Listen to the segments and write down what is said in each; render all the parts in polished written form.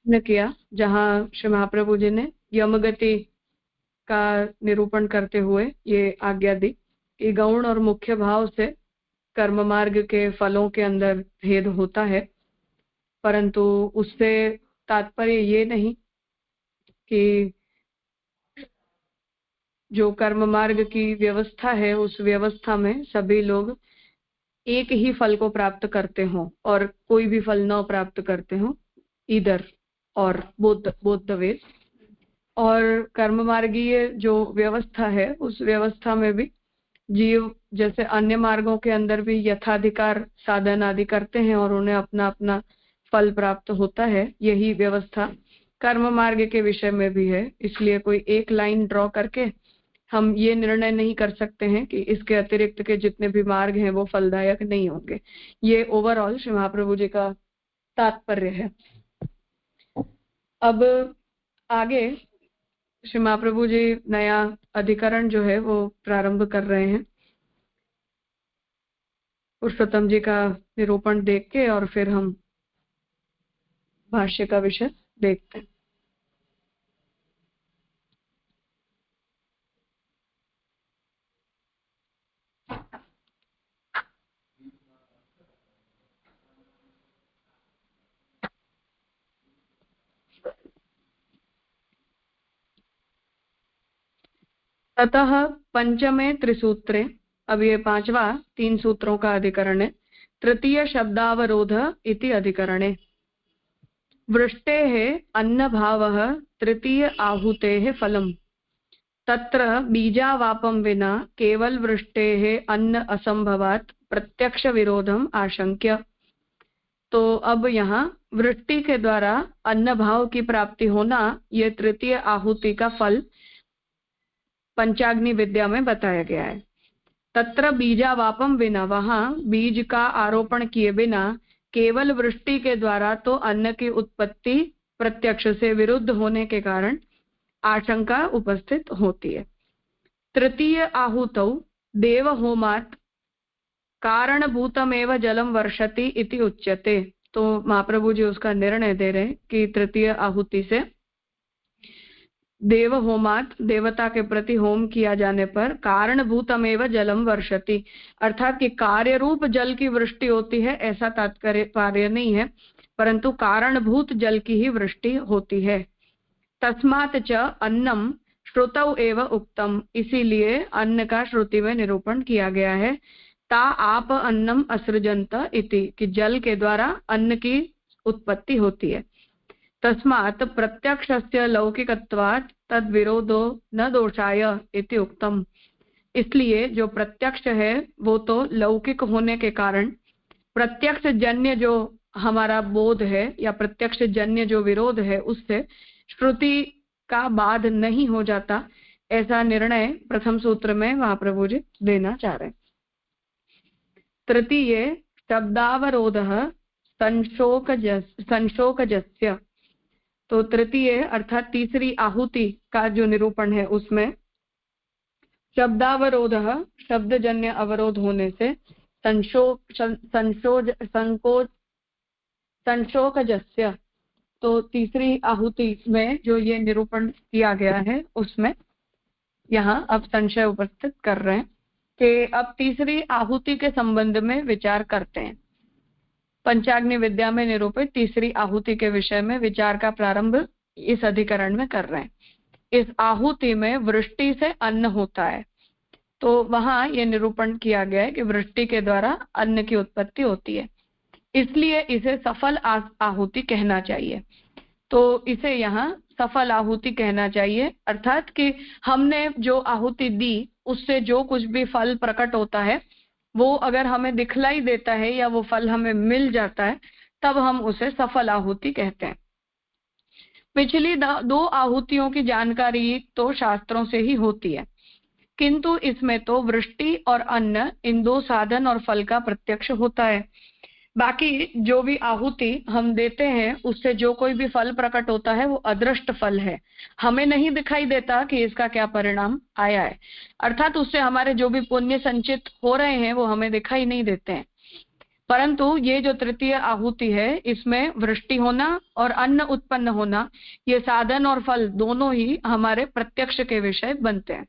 न किया, जहाँ श्री महाप्रभु जी ने यमगति का निरूपण करते हुए ये आज्ञा दी कि गौण और मुख्य भाव से कर्म मार्ग के फलों के अंदर भेद होता है, परंतु उससे तात्पर्य ये नहीं कि जो कर्म मार्ग की व्यवस्था है उस व्यवस्था में सभी लोग एक ही फल को प्राप्त करते हों और कोई भी फल न प्राप्त करते हों, इधर और बोथ द वे। और कर्म मार्गीय जो व्यवस्था है उस व्यवस्था में भी जीव जैसे अन्य मार्गों के अंदर भी यथाधिकार साधन आदि करते हैं और उन्हें अपना अपना फल प्राप्त होता है, यही व्यवस्था कर्म मार्ग के विषय में भी है। इसलिए कोई एक लाइन ड्रॉ करके हम ये निर्णय नहीं कर सकते हैं कि इसके अतिरिक्त के जितने भी मार्ग हैं वो फलदायक नहीं होंगे। ये ओवरऑल श्री महाप्रभु जी का तात्पर्य है। अब आगे श्री महाप्रभु जी नया अधिकरण जो है वो प्रारंभ कर रहे हैं पुरुषोत्तम जी का निरूपण देख के, और फिर हम भाष्य का विषय देखते हैं। ततः पंचमे त्रिसूत्रे, अब ये पांचवा 3 सूत्रों का अधिकरण है। तृतीय शब्दावरोध इति अधिकरणे वृष्टेः अन्नभावः तृतीय आहुतेः फलम् तत्र बीजावापं विना केवल वृष्टेः अन्न असंभवात् प्रत्यक्ष विरोधम आशंक्य। तो अब यहाँ वृष्टि के द्वारा अन्न भाव की प्राप्ति होना, ये तृतीय आहुति का फल पंचाग्नि विद्या में बताया गया है। तत्र बीजावापम विना, वहां बीज का आरोपण किए बिना केवल वृष्टि के द्वारा तो अन्न की उत्पत्ति प्रत्यक्ष से विरुद्ध होने के कारण आशंका उपस्थित होती है। तृतीय आहुतौ देव होमात् कारणभूतमेव जलम वर्षति इति उच्यते। तो महाप्रभु जी उसका निर्णय दे रहे हैं कि तृतीय आहुति से देव होमात, देवता के प्रति होम किया जाने पर कारणभूतमेव जलम वर्षति, अर्थात कि कार्य रूप जल की वृष्टि होती है ऐसा तात्पर्य नहीं है, परंतु कारणभूत जल की ही वृष्टि होती है। तस्मात् च अन्नम श्रुतौ एव उक्तम, इसीलिए अन्न का श्रुति में निरूपण किया गया है। ता आप अन्नम असृजंत इति, कि जल के द्वारा अन्न की उत्पत्ति होती है। तस्मात् प्रत्यक्षस्य लौकिकत्वात् तद विरोधो न दोषाय इति उक्तम, इसलिए जो प्रत्यक्ष है वो तो लौकिक होने के कारण प्रत्यक्ष जन्य जो हमारा बोध है या प्रत्यक्ष जन्य जो विरोध है उससे श्रुति का बाध नहीं हो जाता, ऐसा निर्णय प्रथम सूत्र में महाप्रभु जी देना चाह रहे हैं। तृतीय शब्दावरोधः संशोकजस्य, तो तृतीय अर्थात तीसरी आहुति का जो निरूपण है उसमें शब्दावरोधः, शब्दजन्य अवरोध होने से संशोकजस्य, तो तीसरी आहुति में जो ये निरूपण किया गया है उसमें यहाँ अब संशय उपस्थित कर रहे हैं कि अब तीसरी आहुति के संबंध में विचार करते हैं। पंचाग्नि विद्या में निरूपित तीसरी आहुति के विषय में विचार का प्रारंभ इस अधिकरण में कर रहे हैं। इस आहुति में वृष्टि से अन्न होता है, तो वहां ये निरूपण किया गया है कि वृष्टि के द्वारा अन्न की उत्पत्ति होती है, इसलिए इसे सफल आहुति कहना चाहिए। तो इसे यहाँ सफल आहुति कहना चाहिए, अर्थात कि हमने जो आहुति दी उससे जो कुछ भी फल प्रकट होता है वो अगर हमें दिखलाई देता है या वो फल हमें मिल जाता है तब हम उसे सफल आहुति कहते हैं। पिछली 2 आहुतियों की जानकारी तो शास्त्रों से ही होती है, किंतु इसमें तो वृष्टि और अन्न, इन 2 साधन और फल का प्रत्यक्ष होता है। बाकी जो भी आहुति हम देते हैं उससे जो कोई भी फल प्रकट होता है वो अदृष्ट फल है, हमें नहीं दिखाई देता कि इसका क्या परिणाम आया है, अर्थात उससे हमारे जो भी पुण्य संचित हो रहे हैं वो हमें दिखाई नहीं देते हैं। परंतु ये जो तृतीय आहुति है, इसमें वृष्टि होना और अन्न उत्पन्न होना, ये साधन और फल दोनों ही हमारे प्रत्यक्ष के विषय बनते हैं।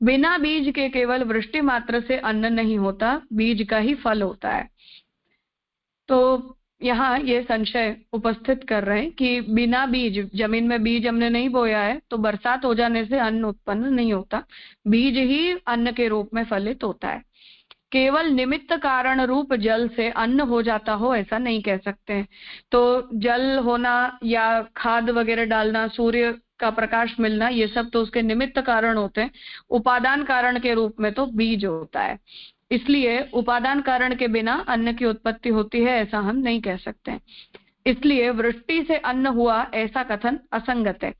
बिना बीज के केवल वृष्टि मात्र से अन्न नहीं होता, बीज का ही फल होता है। तो यहाँ ये संशय उपस्थित कर रहे हैं कि बिना बीज, जमीन में बीज हमने नहीं बोया है तो बरसात हो जाने से अन्न उत्पन्न नहीं होता, बीज ही अन्न के रूप में फलित होता है। केवल निमित्त कारण रूप जल से अन्न हो जाता हो ऐसा नहीं कह सकते हैं। तो जल होना या खाद वगैरह डालना, सूर्य का प्रकाश मिलना, ये सब तो उसके निमित्त कारण होते हैं। उपादान कारण के रूप में तो बीज होता है, इसलिए उपादान कारण के बिना अन्न की उत्पत्ति होती है ऐसा हम नहीं कह सकते हैं। इसलिए वृष्टि से अन्न हुआ ऐसा कथन असंगत है।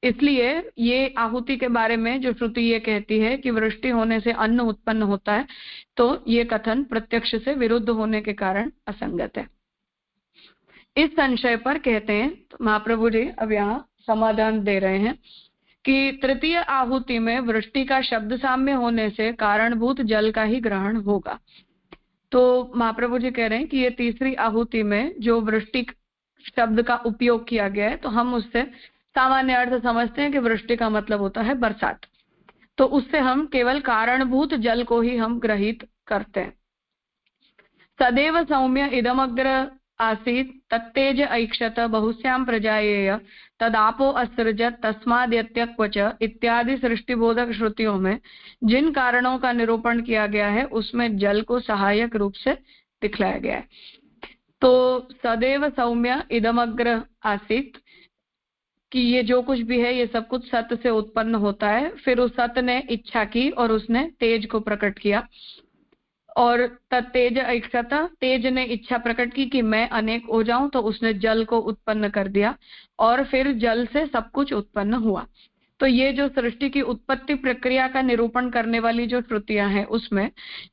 इसलिए ये आहुति के बारे में जो श्रुति ये कहती है कि वृष्टि होने से अन्न उत्पन्न होता है, तो ये कथन प्रत्यक्ष से विरुद्ध होने के कारण असंगत है। इस संशय पर कहते हैं तो महाप्रभु जी अब यहाँ समाधान दे रहे हैं कि तृतीय आहुति में वृष्टि का शब्द साम्य होने से कारणभूत जल का ही ग्रहण होगा। तो महाप्रभु जी कह रहे हैं कि ये तीसरी आहुति में जो वृष्टि शब्द का उपयोग किया गया है, तो हम उससे सामान्य अर्थ समझते हैं कि वृष्टि का मतलब होता है बरसात, तो उससे हम केवल कारणभूत जल को ही हम ग्रहित करते हैं। सदैव सौम्य इदमग्र आसीत् तत्तेज ऐक्षत बहुस्याम प्रजायेय तदापो असृजत तस्माद्यत्यक्वच इत्यादि सृष्टिबोधक श्रुतियों में जिन कारणों का निरूपण किया गया है उसमें जल को सहायक रूप से दिखलाया गया है। तो सदैव सौम्य इदमग्र आसीत् कि ये जो कुछ भी है ये सब कुछ सत से उत्पन्न होता है, फिर उस सत ने इच्छा की और उसने तेज को प्रकट किया, और तत्तेज ऐक्षत, तेज ने इच्छा प्रकट की कि मैं अनेक हो जाऊं, तो उसने जल को उत्पन्न कर दिया और फिर जल से सब कुछ उत्पन्न हुआ। तो ये जो सृष्टि की उत्पत्ति प्रक्रिया का निरूपण करने वाली जो श्रुतियां हैं उसमें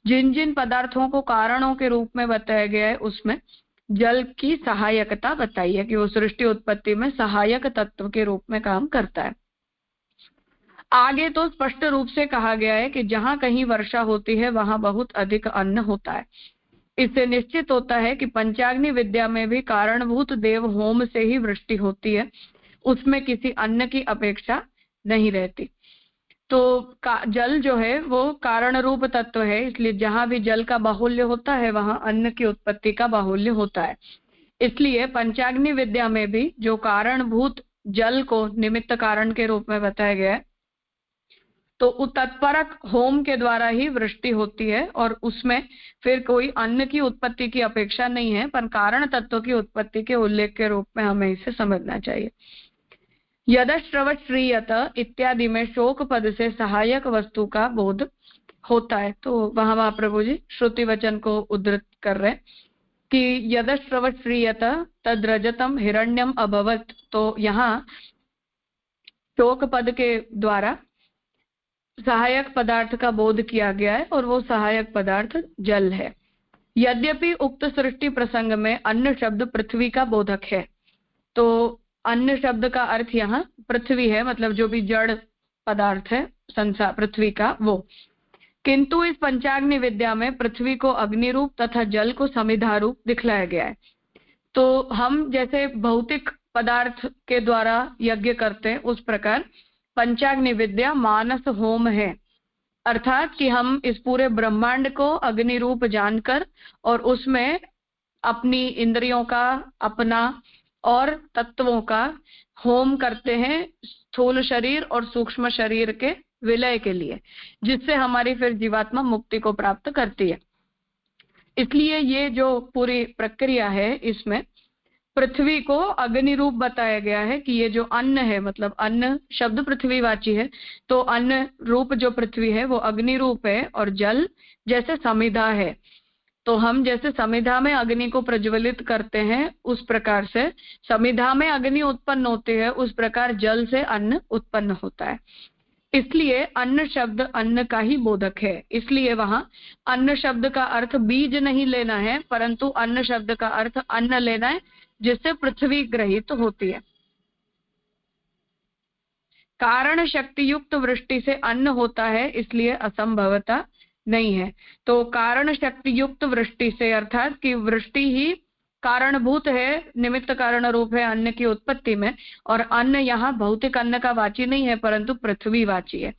जिन जिन पदार्थों को कारणों के रूप में बताया गया है उसमें जल की सहायकता बताई है कि वो सृष्टि उत्पत्ति में सहायक तत्व के रूप में काम करता है। आगे तो स्पष्ट रूप से कहा गया है कि जहां कहीं वर्षा होती है वहां बहुत अधिक अन्न होता है। इससे निश्चित होता है कि पंचाग्नि विद्या में भी कारणभूत देव होम से ही वृष्टि होती है, उसमें किसी अन्न की अपेक्षा नहीं रहती। तो जल जो है वो कारण रूप तत्व है, इसलिए जहां भी जल का बाहुल्य होता है वहां अन्न की उत्पत्ति का बाहुल्य होता है। इसलिए पंचाग्नि विद्या में भी जो कारणभूत जल को निमित्त कारण के रूप में बताया गया है, तो तत्परक होम के द्वारा ही वृष्टि होती है और उसमें फिर कोई अन्न की उत्पत्ति की अपेक्षा नहीं है, पर कारण तत्व की उत्पत्ति के उल्लेख के रूप में हमें इसे समझना चाहिए। यदश्रवत श्रीयत इत्यादि में शोक पद से सहायक वस्तु का बोध होता है। तो वहां महाप्रभु जी श्रुति वचन को उद्धृत कर रहे हैं कि यदश्रवत श्रीयत तद रजतम हिरण्यम अभवत। तो यहाँ शोक पद के द्वारा सहायक पदार्थ का बोध किया गया है और वो सहायक पदार्थ जल है। यद्यपि उक्त सृष्टि प्रसंग में अन्न शब्द पृथ्वी का बोधक है, तो अन्न शब्द का अर्थ यहाँ पृथ्वी है, मतलब जो भी जड़ पदार्थ है संसार पृथ्वी का वो। किंतु इस पंचाग्नि विद्या में पृथ्वी को अग्नि रूप तथा जल को समिधा रूप दिखलाया गया है। तो हम जैसे भौतिक पदार्थ के द्वारा यज्ञ करते हैं उस प्रकार पंचाग्नि विद्या मानस होम है, अर्थात कि हम इस पूरे ब्रह्मांड को अग्नि रूप जानकर और उसमें अपनी इंद्रियों का, अपना और तत्वों का होम करते हैं स्थूल शरीर और सूक्ष्म शरीर के विलय के लिए, जिससे हमारी फिर जीवात्मा मुक्ति को प्राप्त करती है। इसलिए ये जो पूरी प्रक्रिया है इसमें पृथ्वी को अग्नि रूप बताया गया है कि ये जो अन्न है, मतलब अन्न शब्द पृथ्वीवाची है, तो अन्न रूप जो पृथ्वी है वो अग्नि रूप है और जल जैसे समिधा है। तो हम जैसे समिधा में अग्नि को प्रज्वलित करते हैं उस प्रकार से समिधा में अग्नि उत्पन्न होती है, उस प्रकार जल से अन्न उत्पन्न होता है। इसलिए अन्न शब्द अन्न का ही बोधक है। इसलिए वहां अन्न शब्द का अर्थ बीज नहीं लेना है, परंतु अन्न शब्द का अर्थ अन्न लेना है जिससे पृथ्वी ग्रहित होती है। कारण शक्ति युक्त वृष्टि से अन्न होता है, इसलिए असंभवता नहीं है। तो कारण शक्ति युक्त वृष्टि से, अर्थात कि वृष्टि ही कारणभूत है, निमित्त कारण रूप है अन्न की उत्पत्ति में। और अन्न यहाँ भौतिक अन्न का वाची नहीं है, परंतु पृथ्वी वाची है।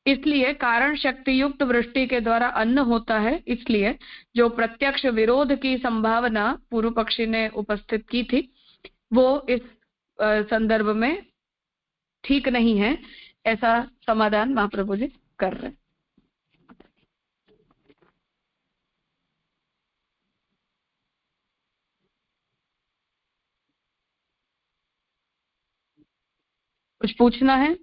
इसलिए कारण शक्ति युक्त वृष्टि के द्वारा अन्न होता है। इसलिए जो प्रत्यक्ष विरोध की संभावना पूर्व पक्षी ने उपस्थित की थी, वो इस संदर्भ में ठीक नहीं है। ऐसा समाधान महाप्रभु जी कर रहे हैं। कुछ पूछना है?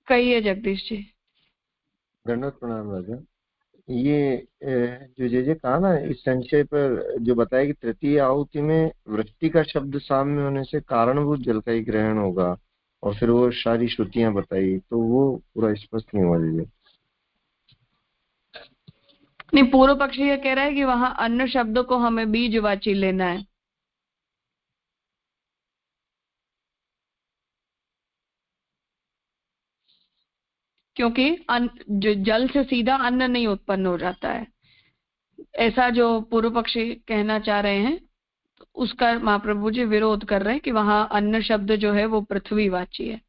कहिए जगदीश जी। दंडवत प्रणाम राजा। ये जो जे कहा ना, इस संशय पर जो बताया कि तृतीय आहुति में वृष्टि का शब्द साम्य होने से कारणभूत जल का ही ग्रहण होगा, और फिर वो सारी श्रुतियां बताई, तो वो पूरा स्पष्ट नहीं हुआ जी। नहीं, पूर्व पक्षी ये कह रहा है कि वहां अन्न शब्द को हमें बीजवाची लेना है, क्योंकि जो जल से सीधा अन्न नहीं उत्पन्न हो जाता है, ऐसा जो पूर्व पक्षी कहना चाह रहे हैं, उसका महाप्रभु जी विरोध कर रहे हैं कि वहां अन्न शब्द जो है वो पृथ्वीवाची है।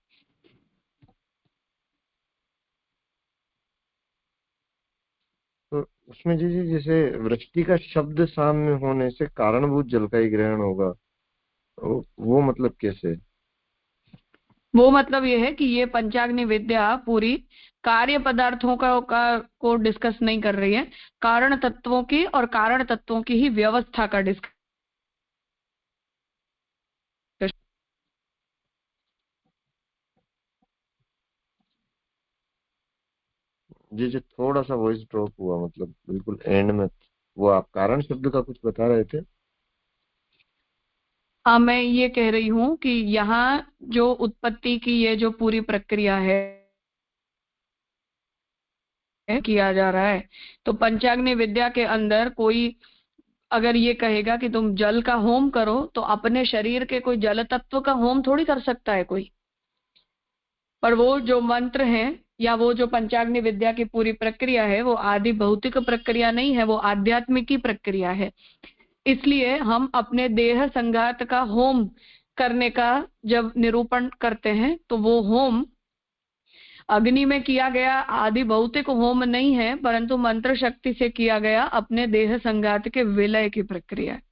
तो उसमें जी जैसे वृष्टि का शब्द साम्य होने से कारणभूत जल का ही ग्रहण होगा, तो वो मतलब कैसे? वो मतलब ये है कि ये पंचाग्नि विद्या पूरी कार्य पदार्थों को डिस्कस नहीं कर रही है, कारण तत्वों की और कारण तत्वों की ही व्यवस्था का डिस्कस। जी थोड़ा सा वॉइस ड्रॉप हुआ, मतलब बिल्कुल एंड में। वो आप कारण शब्द का कुछ बता रहे थे? हाँ, मैं ये कह रही हूँ कि यहाँ जो उत्पत्ति की ये जो पूरी प्रक्रिया है किया जा रहा है, तो पंचाग्नि विद्या के अंदर कोई अगर ये कहेगा कि तुम जल का होम करो, तो अपने शरीर के कोई जल तत्व का होम थोड़ी कर सकता है कोई। पर वो जो मंत्र है या वो जो पंचाग्नि विद्या की पूरी प्रक्रिया है, वो आदि भौतिक प्रक्रिया नहीं है, वो आध्यात्मिक की प्रक्रिया है। इसलिए हम अपने देह संघात का होम करने का जब निरूपण करते हैं, तो वो होम अग्नि में किया गया आदि भौतिक होम नहीं है, परंतु मंत्र शक्ति से किया गया अपने देह संघात के विलय की प्रक्रिया है।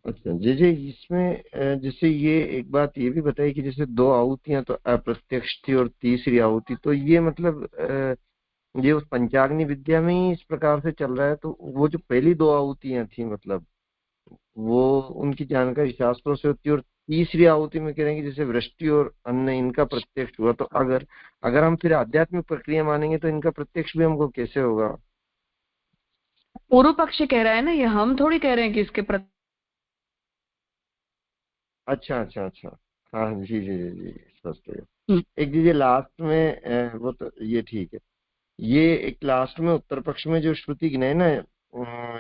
अच्छा जी इसमें जैसे ये एक बात ये भी बताई कि जैसे दो आहुतियां तो अप्रत्यक्ष थी और तीसरी आहुति, तो ये मतलब ये उस पंचाग्नि विद्या में ही इस प्रकार से चल रहा है, तो वो जो पहली दो आहुतियां थी मतलब वो उनकी जानकारी शास्त्रों से होती है, और तीसरी आहुति में कह रहे हैं कि जैसे वृष्टि और अन्न इनका प्रत्यक्ष हुआ, तो अगर अगर हम फिर आध्यात्मिक प्रक्रिया मानेंगे तो इनका प्रत्यक्ष भी हमको कैसे होगा? पूर्व पक्ष कह रहा है ना, ये हम थोड़ी कह रहे हैं कि इसके प्रति। अच्छा। हाँ जी स्पष्ट है। एक दीजिए लास्ट में वो तो ये ठीक है। ये एक लास्ट में उत्तर पक्ष में जो श्रुति गिनाई ना,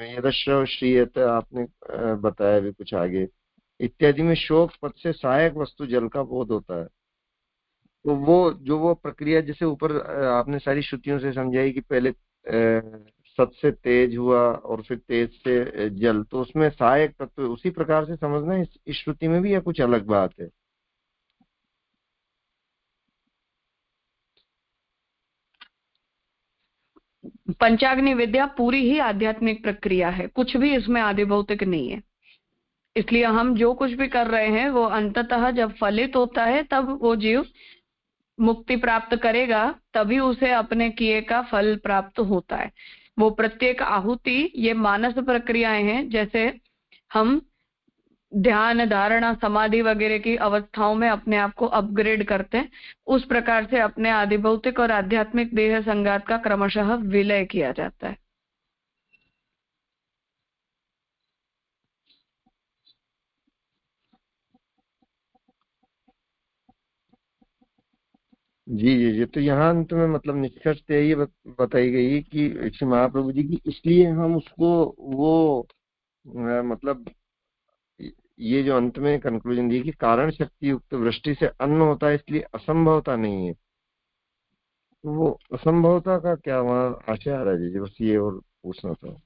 यदश्रव श्रीयत आपने बताया भी कुछ आगे इत्यादि में शोक पद से सहायक वस्तु जल का बोध होता है। तो वो प्रक्रिया जैसे ऊपर आपने सारी श्रुतियों से समझाई कि पहले सत से तेज हुआ और फिर तेज से जल, तो उसमें सहायक तत्व उसी प्रकार से समझना है इस श्रुति में भी, या कुछ अलग बात है? पंचाग्नि विद्या पूरी ही आध्यात्मिक प्रक्रिया है, कुछ भी इसमें आदि भौतिक नहीं है। इसलिए हम जो कुछ भी कर रहे हैं वो अंततः जब फलित होता है, तब वो जीव मुक्ति प्राप्त करेगा, तभी उसे अपने किए का फल प्राप्त होता है। वो प्रत्येक आहुति ये मानस प्रक्रियाएं हैं, जैसे हम ध्यान धारणा समाधि वगैरह की अवस्थाओं में अपने आप को अपग्रेड करते हैं, उस प्रकार से अपने आदि भौतिक और आध्यात्मिक देह संघात का क्रमशः विलय किया जाता है। जी जी जी। तो यहाँ अंत में मतलब निष्कर्ष ये बताई गई है कि श्री महाप्रभु जी की, इसलिए हम उसको वो मतलब ये जो अंत में कंक्लूजन दी कि कारण शक्ति युक्त वृष्टि से अन्न होता है, इसलिए असंभवता नहीं है। तो वो असंभवता का क्या वहाँ आशय आ रहा है जी? बस ये और पूछना था।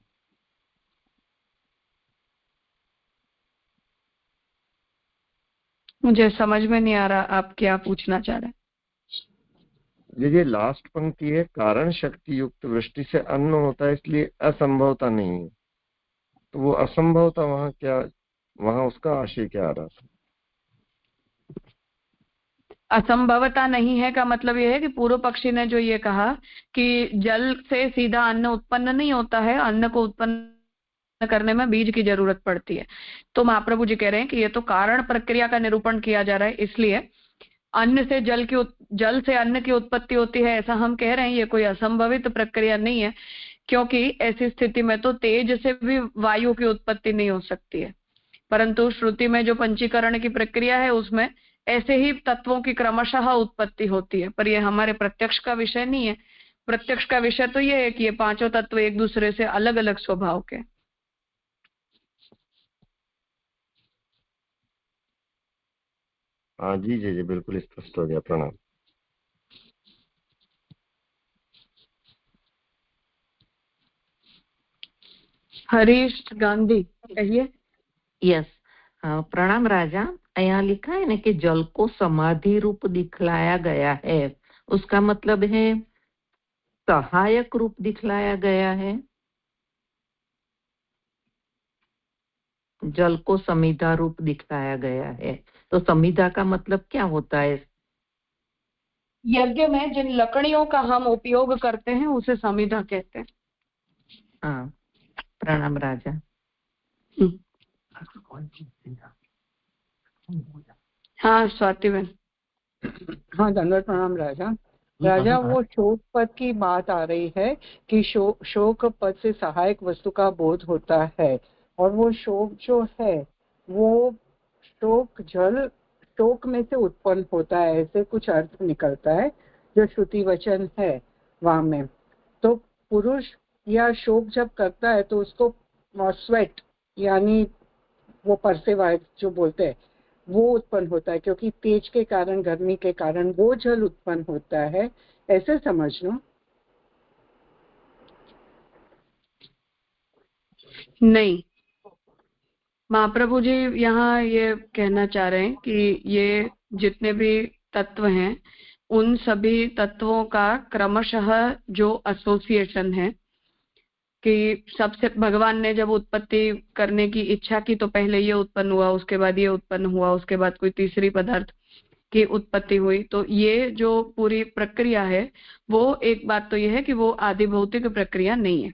मुझे समझ में नहीं आ रहा आप क्या पूछना चाह रहे हैं। ये लास्ट पंक्ति है, कारण शक्ति युक्त वृष्टि से अन्न होता है इसलिए असंभवता नहीं है। तो वो असंभवता वहाँ क्या, वहाँ उसका आशय क्या आ रहा था? असंभवता नहीं है का मतलब ये है कि पूर्व पक्षी ने जो ये कहा कि जल से सीधा अन्न उत्पन्न नहीं होता है, अन्न को उत्पन्न करने में बीज की जरूरत पड़ती है। तो महाप्रभु जी कह रहे हैं कि ये तो कारण प्रक्रिया का निरूपण किया जा रहा है, इसलिए अन्न से जल से अन्न की उत्पत्ति होती है ऐसा हम कह रहे हैं। ये कोई असंभवित प्रक्रिया नहीं है, क्योंकि ऐसी स्थिति में तो तेज से भी वायु की उत्पत्ति नहीं हो सकती है। परंतु श्रुति में जो पंचीकरण की प्रक्रिया है उसमें ऐसे ही तत्वों की क्रमशः उत्पत्ति होती है, पर यह हमारे प्रत्यक्ष का विषय नहीं है। प्रत्यक्ष का विषय तो यह है कि ये पांचों तत्व एक दूसरे से अलग अलग स्वभाव के। हाँ जी जी जी, बिल्कुल स्पष्ट हो गया। प्रणाम। हरीश गांधी कहिए। यस, प्रणाम राजा। यहाँ लिखा है ना कि जल को समाधि रूप दिखलाया गया है, उसका मतलब है सहायक रूप दिखलाया गया है। जल को समिधा रूप दिखलाया गया है, तो समिधा का मतलब क्या होता है? यज्ञ में जिन लकड़ियों का हम उपयोग करते हैं उसे समिधा कहते हैं। हाँ, प्रणाम राजा। हाँ स्वाति बहन। हाँ, दंडवत प्रणाम राजा। राजा, वो शोक पद की बात आ रही है कि शोक पद से सहायक वस्तु का बोध होता है, और वो शोक जो है वो शोक में से उत्पन्न होता है, ऐसे कुछ अर्थ निकलता है जो श्रुति वचन है वहां में। तो पुरुष या शोक जब करता है तो उसको स्वेट यानी वो परसेवा जो बोलते हैं वो उत्पन्न होता है, क्योंकि तेज के कारण, गर्मी के कारण वो जल उत्पन्न होता है, ऐसे समझ लो। नहीं, महाप्रभु जी यहाँ ये कहना चाह रहे हैं कि ये जितने भी तत्व हैं उन सभी तत्वों का क्रमशः जो एसोसिएशन है कि सबसे भगवान ने जब उत्पत्ति करने की इच्छा की तो पहले ये उत्पन्न हुआ, उसके बाद ये उत्पन्न हुआ, उसके बाद कोई तीसरी पदार्थ की उत्पत्ति हुई। तो ये जो पूरी प्रक्रिया है वो एक बात तो ये है कि वो आदि भौतिक प्रक्रिया नहीं है।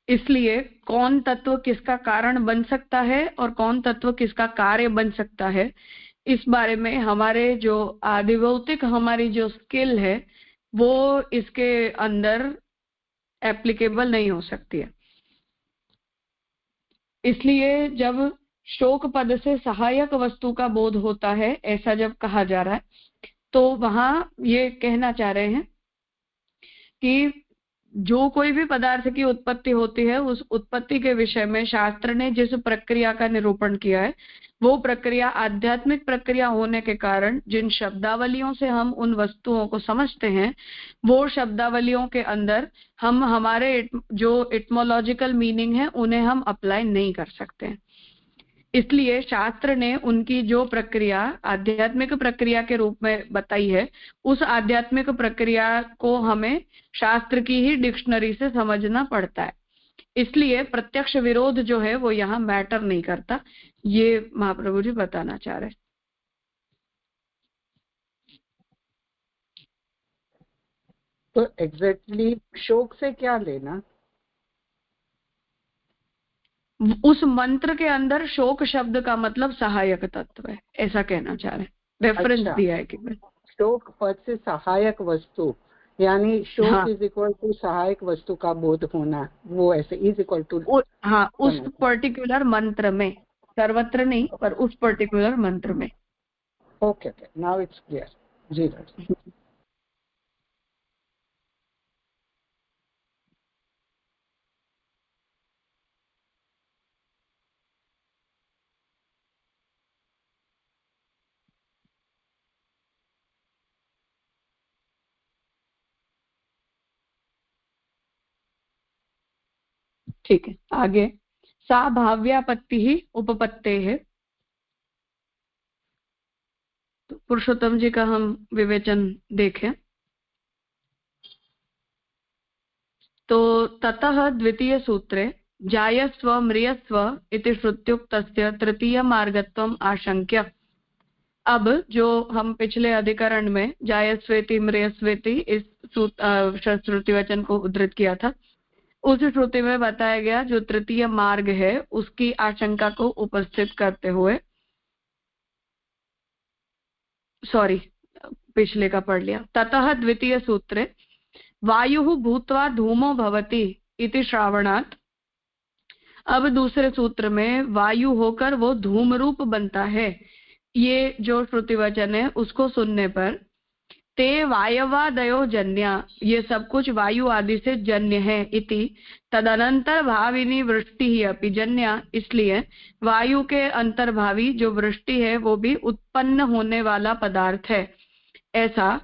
इसलिए कौन तत्व किसका कारण बन सकता है और कौन तत्व किसका कार्य बन सकता है, इस बारे में हमारे जो आदि भौतिक हमारी जो स्किल है वो इसके अंदर एप्लीकेबल नहीं हो सकती है। इसलिए जब शोक पद से सहायक वस्तु का बोध होता है ऐसा जब कहा जा रहा है तो वहां ये कहना चाह रहे हैं कि जो कोई भी पदार्थ की उत्पत्ति होती है उस उत्पत्ति के विषय में शास्त्र ने जिस प्रक्रिया का निरूपण किया है वो प्रक्रिया आध्यात्मिक प्रक्रिया होने के कारण जिन शब्दावलियों से हम उन वस्तुओं को समझते हैं वो शब्दावलियों के अंदर हम हमारे जो इटमोलॉजिकल मीनिंग है उन्हें हम अप्लाई नहीं कर सकते हैं। इसलिए शास्त्र ने उनकी जो प्रक्रिया आध्यात्मिक प्रक्रिया के रूप में बताई है उस आध्यात्मिक प्रक्रिया को हमें शास्त्र की ही डिक्शनरी से समझना पड़ता है। इसलिए प्रत्यक्ष विरोध जो है वो यहाँ मैटर नहीं करता, ये महाप्रभु जी बताना चाह रहे हैं। तो एग्जैक्टली शोक से क्या लेना? उस मंत्र के अंदर शोक शब्द का मतलब सहायक तत्व है, ऐसा कहना चाह रहे हैं। रेफरेंस दिया है केवल। शोक पद से सहायक वस्तु यानी शोक इज इक्वल टू सहायक वस्तु का बोध होना, वो ऐसे इज इक्वल टू हाँ, उस पर्टिकुलर मंत्र में, सर्वत्र नहीं पर उस पर्टिकुलर मंत्र में। Okay, now it's clear. जी राजा। ठीक है, आगे सा भाव्यापत्ति ही उपपत्ते है। तो पुरुषोत्तम जी का हम विवेचन देखें तो ततः द्वितीय सूत्रे जायस्व म्रियस्व इति श्रुत्युक्तस्य तृतीय मार्गत्वम आशंक्य। अब जो हम पिछले अधिकरण में जायस्वेति म्रियस्वेति इस श्रुति वचन को उद्धृत किया था, उस श्रुति में बताया गया जो तृतीय मार्ग है उसकी आशंका को उपस्थित करते हुए, सॉरी पिछले का पढ़ लिया। ततः द्वितीय सूत्रे वायुः भूत्वा धूमो भवति इति श्रावणात्। अब दूसरे सूत्र में वायु होकर वो धूम रूप बनता है, ये जो श्रुति वचन है उसको सुनने पर ते वायवादयो जन्या, ये सब कुछ वायु आदि से जन्य है। इति तदनंतर भाविनी वृष्टि ही अपि जन्या, इसलिए वायु के अंतर्भावी जो वृष्टि है वो भी उत्पन्न होने वाला पदार्थ है। ऐसा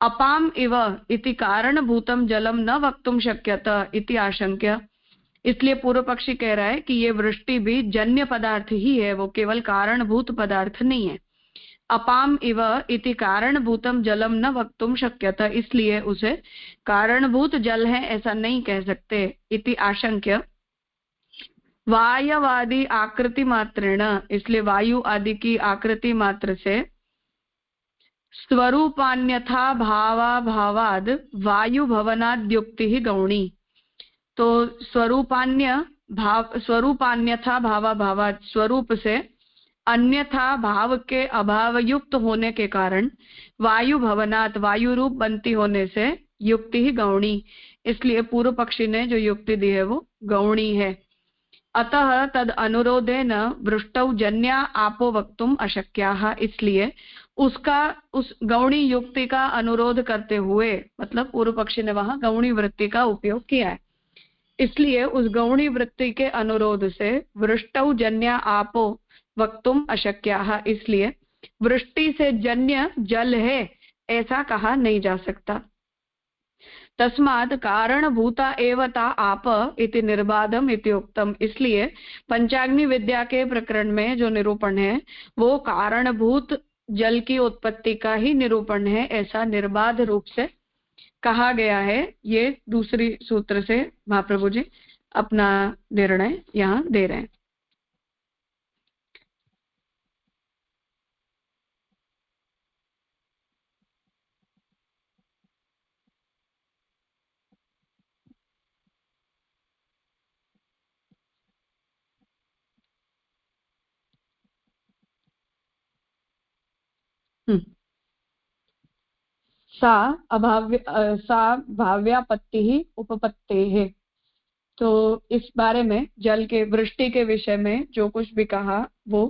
अपाम इव इति कारणभूतम जलम न वक्तुम शक्यत इति आशंक्य। इसलिए पूर्व पक्षी कह रहा है कि ये वृष्टि भी जन्य पदार्थ ही है, वो केवल कारणभूत पदार्थ नहीं है। अपाम इव इति कारणभूतम जलम न वक्तुम शक्यत, इसलिए उसे कारणभूत जल है ऐसा नहीं कह सकते। इति आशंक्य वायवादि आकृति मात्रेण, इसलिए वायु आदि की आकृति मात्र से स्वरूपान्यथा भावाभावाद वायु भवनाद्युक्ति ही गौणी। तो स्वरूपान्यथा भावाभावाद, स्वरूप से अन्यथा भाव के अभाव युक्त होने के कारण वायु भवनात्, वायु रूप बनती होने से युक्ति ही गौणी, इसलिए पूर्व पक्षी ने जो युक्ति दी है वो गौणी है। अतः तद अनुरोधेन वृष्टौ जन्या आपो वक्तुम अशक्याः, इसलिए उस गौणी युक्ति का अनुरोध करते हुए, मतलब पूर्व पक्षी ने वहां गौणी वृत्ति का उपयोग किया है, इसलिए उस गौणी वृत्ति के अनुरोध से वृष्टौ जन्या आपो वक्तुम अशक्याः, इसलिए वृष्टि से जन्य जल है ऐसा कहा नहीं जा सकता। तस्मात् कारणभूता एव ता आप इति निर्बाधम इति उक्तम, इसलिए पंचाग्नि विद्या के प्रकरण में जो निरूपण है वो कारणभूत जल की उत्पत्ति का ही निरूपण है, ऐसा निर्बाध रूप से कहा गया है। ये दूसरी सूत्र से महाप्रभु जी अपना निर्णय यहाँ दे रहे हैं। सा भाव्यापत्ति ही उपपत्ति है। तो इस बारे में जल के वृष्टि के विषय में जो कुछ भी कहा वो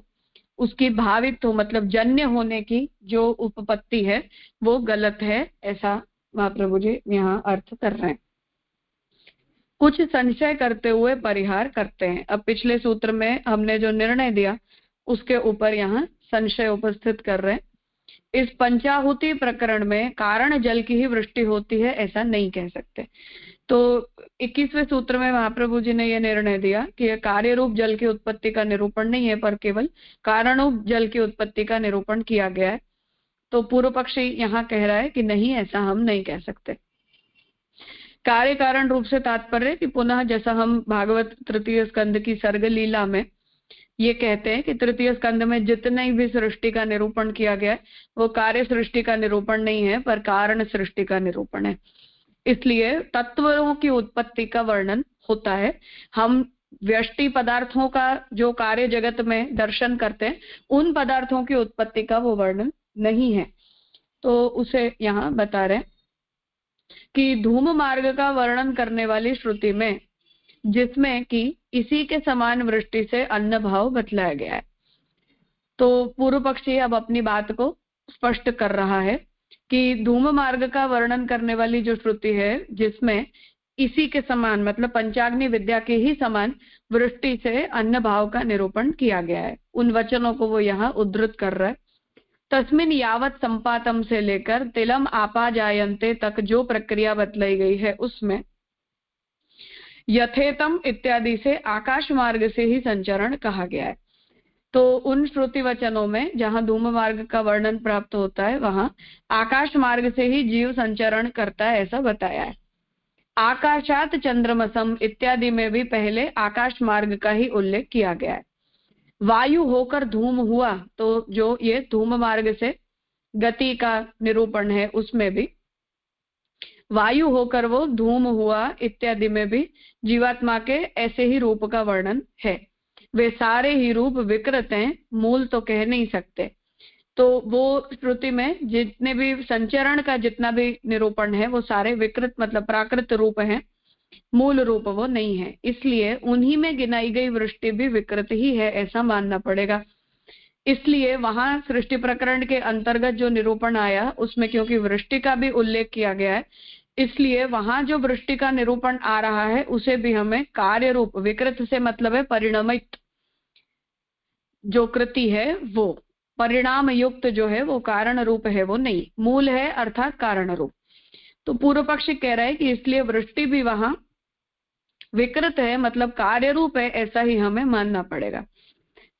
उसकी भाविक तो मतलब जन्य होने की जो उपपत्ति है वो गलत है, ऐसा महाप्रभु जी यहाँ अर्थ कर रहे हैं। कुछ संशय करते हुए परिहार करते हैं। अब पिछले सूत्र में हमने जो निर्णय दिया उसके ऊपर यहाँ संशय उपस्थित कर रहे हैं। इस पंचाहुति प्रकरण में कारण जल की ही वृष्टि होती है ऐसा नहीं कह सकते। तो 21वें सूत्र में महाप्रभु जी ने यह निर्णय दिया कि यह कार्य रूप जल की उत्पत्ति का निरूपण नहीं है, पर केवल कारण रूप जल की उत्पत्ति का निरूपण किया गया है। तो पूर्व पक्षी यहाँ कह रहा है कि नहीं, ऐसा हम नहीं कह सकते। कार्य कारण रूप से तात्पर्य कि पुनः जैसा हम भागवत तृतीय स्कंद की सर्ग लीला में ये कहते हैं कि तृतीय स्कंद में जितने भी सृष्टि का निरूपण किया गया है वो कार्य सृष्टि का निरूपण नहीं है, पर कारण सृष्टि का निरूपण है। इसलिए तत्वों की उत्पत्ति का वर्णन होता है। हम व्यष्टि पदार्थों का जो कार्य जगत में दर्शन करते हैं उन पदार्थों की उत्पत्ति का वो वर्णन नहीं है। तो उसे यहाँ बता रहे हैं कि धूम मार्ग का वर्णन करने वाली श्रुति में जिसमें कि इसी के समान वृष्टि से अन्न भाव बतलाया गया है। तो पूर्व पक्षी अब अपनी बात को स्पष्ट कर रहा है कि धूम मार्ग का वर्णन करने वाली जो श्रुति है जिसमें इसी के समान मतलब पंचाग्नि विद्या के ही समान वृष्टि से अन्न भाव का निरूपण किया गया है, उन वचनों को वो यहाँ उद्धृत कर रहा है। तस्मिन यावत संपातम से लेकर तिलम आपा जायन्ते तक जो प्रक्रिया बतलाई गई है उसमें यथेतम इत्यादि से आकाश मार्ग से ही संचरण कहा गया है। तो उन श्रुति वचनों में जहां धूम मार्ग का वर्णन प्राप्त होता है वहां आकाश मार्ग से ही जीव संचरण करता है ऐसा बताया है। आकाशात चंद्रमसम इत्यादि में भी पहले आकाश मार्ग का ही उल्लेख किया गया है। वायु होकर धूम हुआ तो जो ये धूम मार्ग से गति का निरूपण है उसमें भी वायु होकर वो धूम हुआ इत्यादि में भी जीवात्मा के ऐसे ही रूप का वर्णन है। वे सारे ही रूप विकृत हैं, मूल तो कह नहीं सकते। तो वो श्रुति में जितने भी संचरण का जितना भी निरूपण है वो सारे विकृत मतलब प्राकृत रूप हैं, मूल रूप वो नहीं है, इसलिए उन्हीं में गिनाई गई वृष्टि भी विकृत ही है ऐसा मानना पड़ेगा। इसलिए वहां सृष्टि प्रकरण के अंतर्गत जो निरूपण आया उसमें क्योंकि वृष्टि का भी उल्लेख किया गया है इसलिए वहां जो वृष्टि का निरूपण आ रहा है उसे भी हमें कार्य रूप, विकृत से मतलब है परिणमित जो कृति है वो परिणाम युक्त जो है वो कारण रूप है, वो नहीं मूल है अर्थात कारण रूप। तो पूर्व पक्षी कह रहा है कि इसलिए वृष्टि भी वहां विकृत है मतलब कार्य रूप है ऐसा ही हमें मानना पड़ेगा।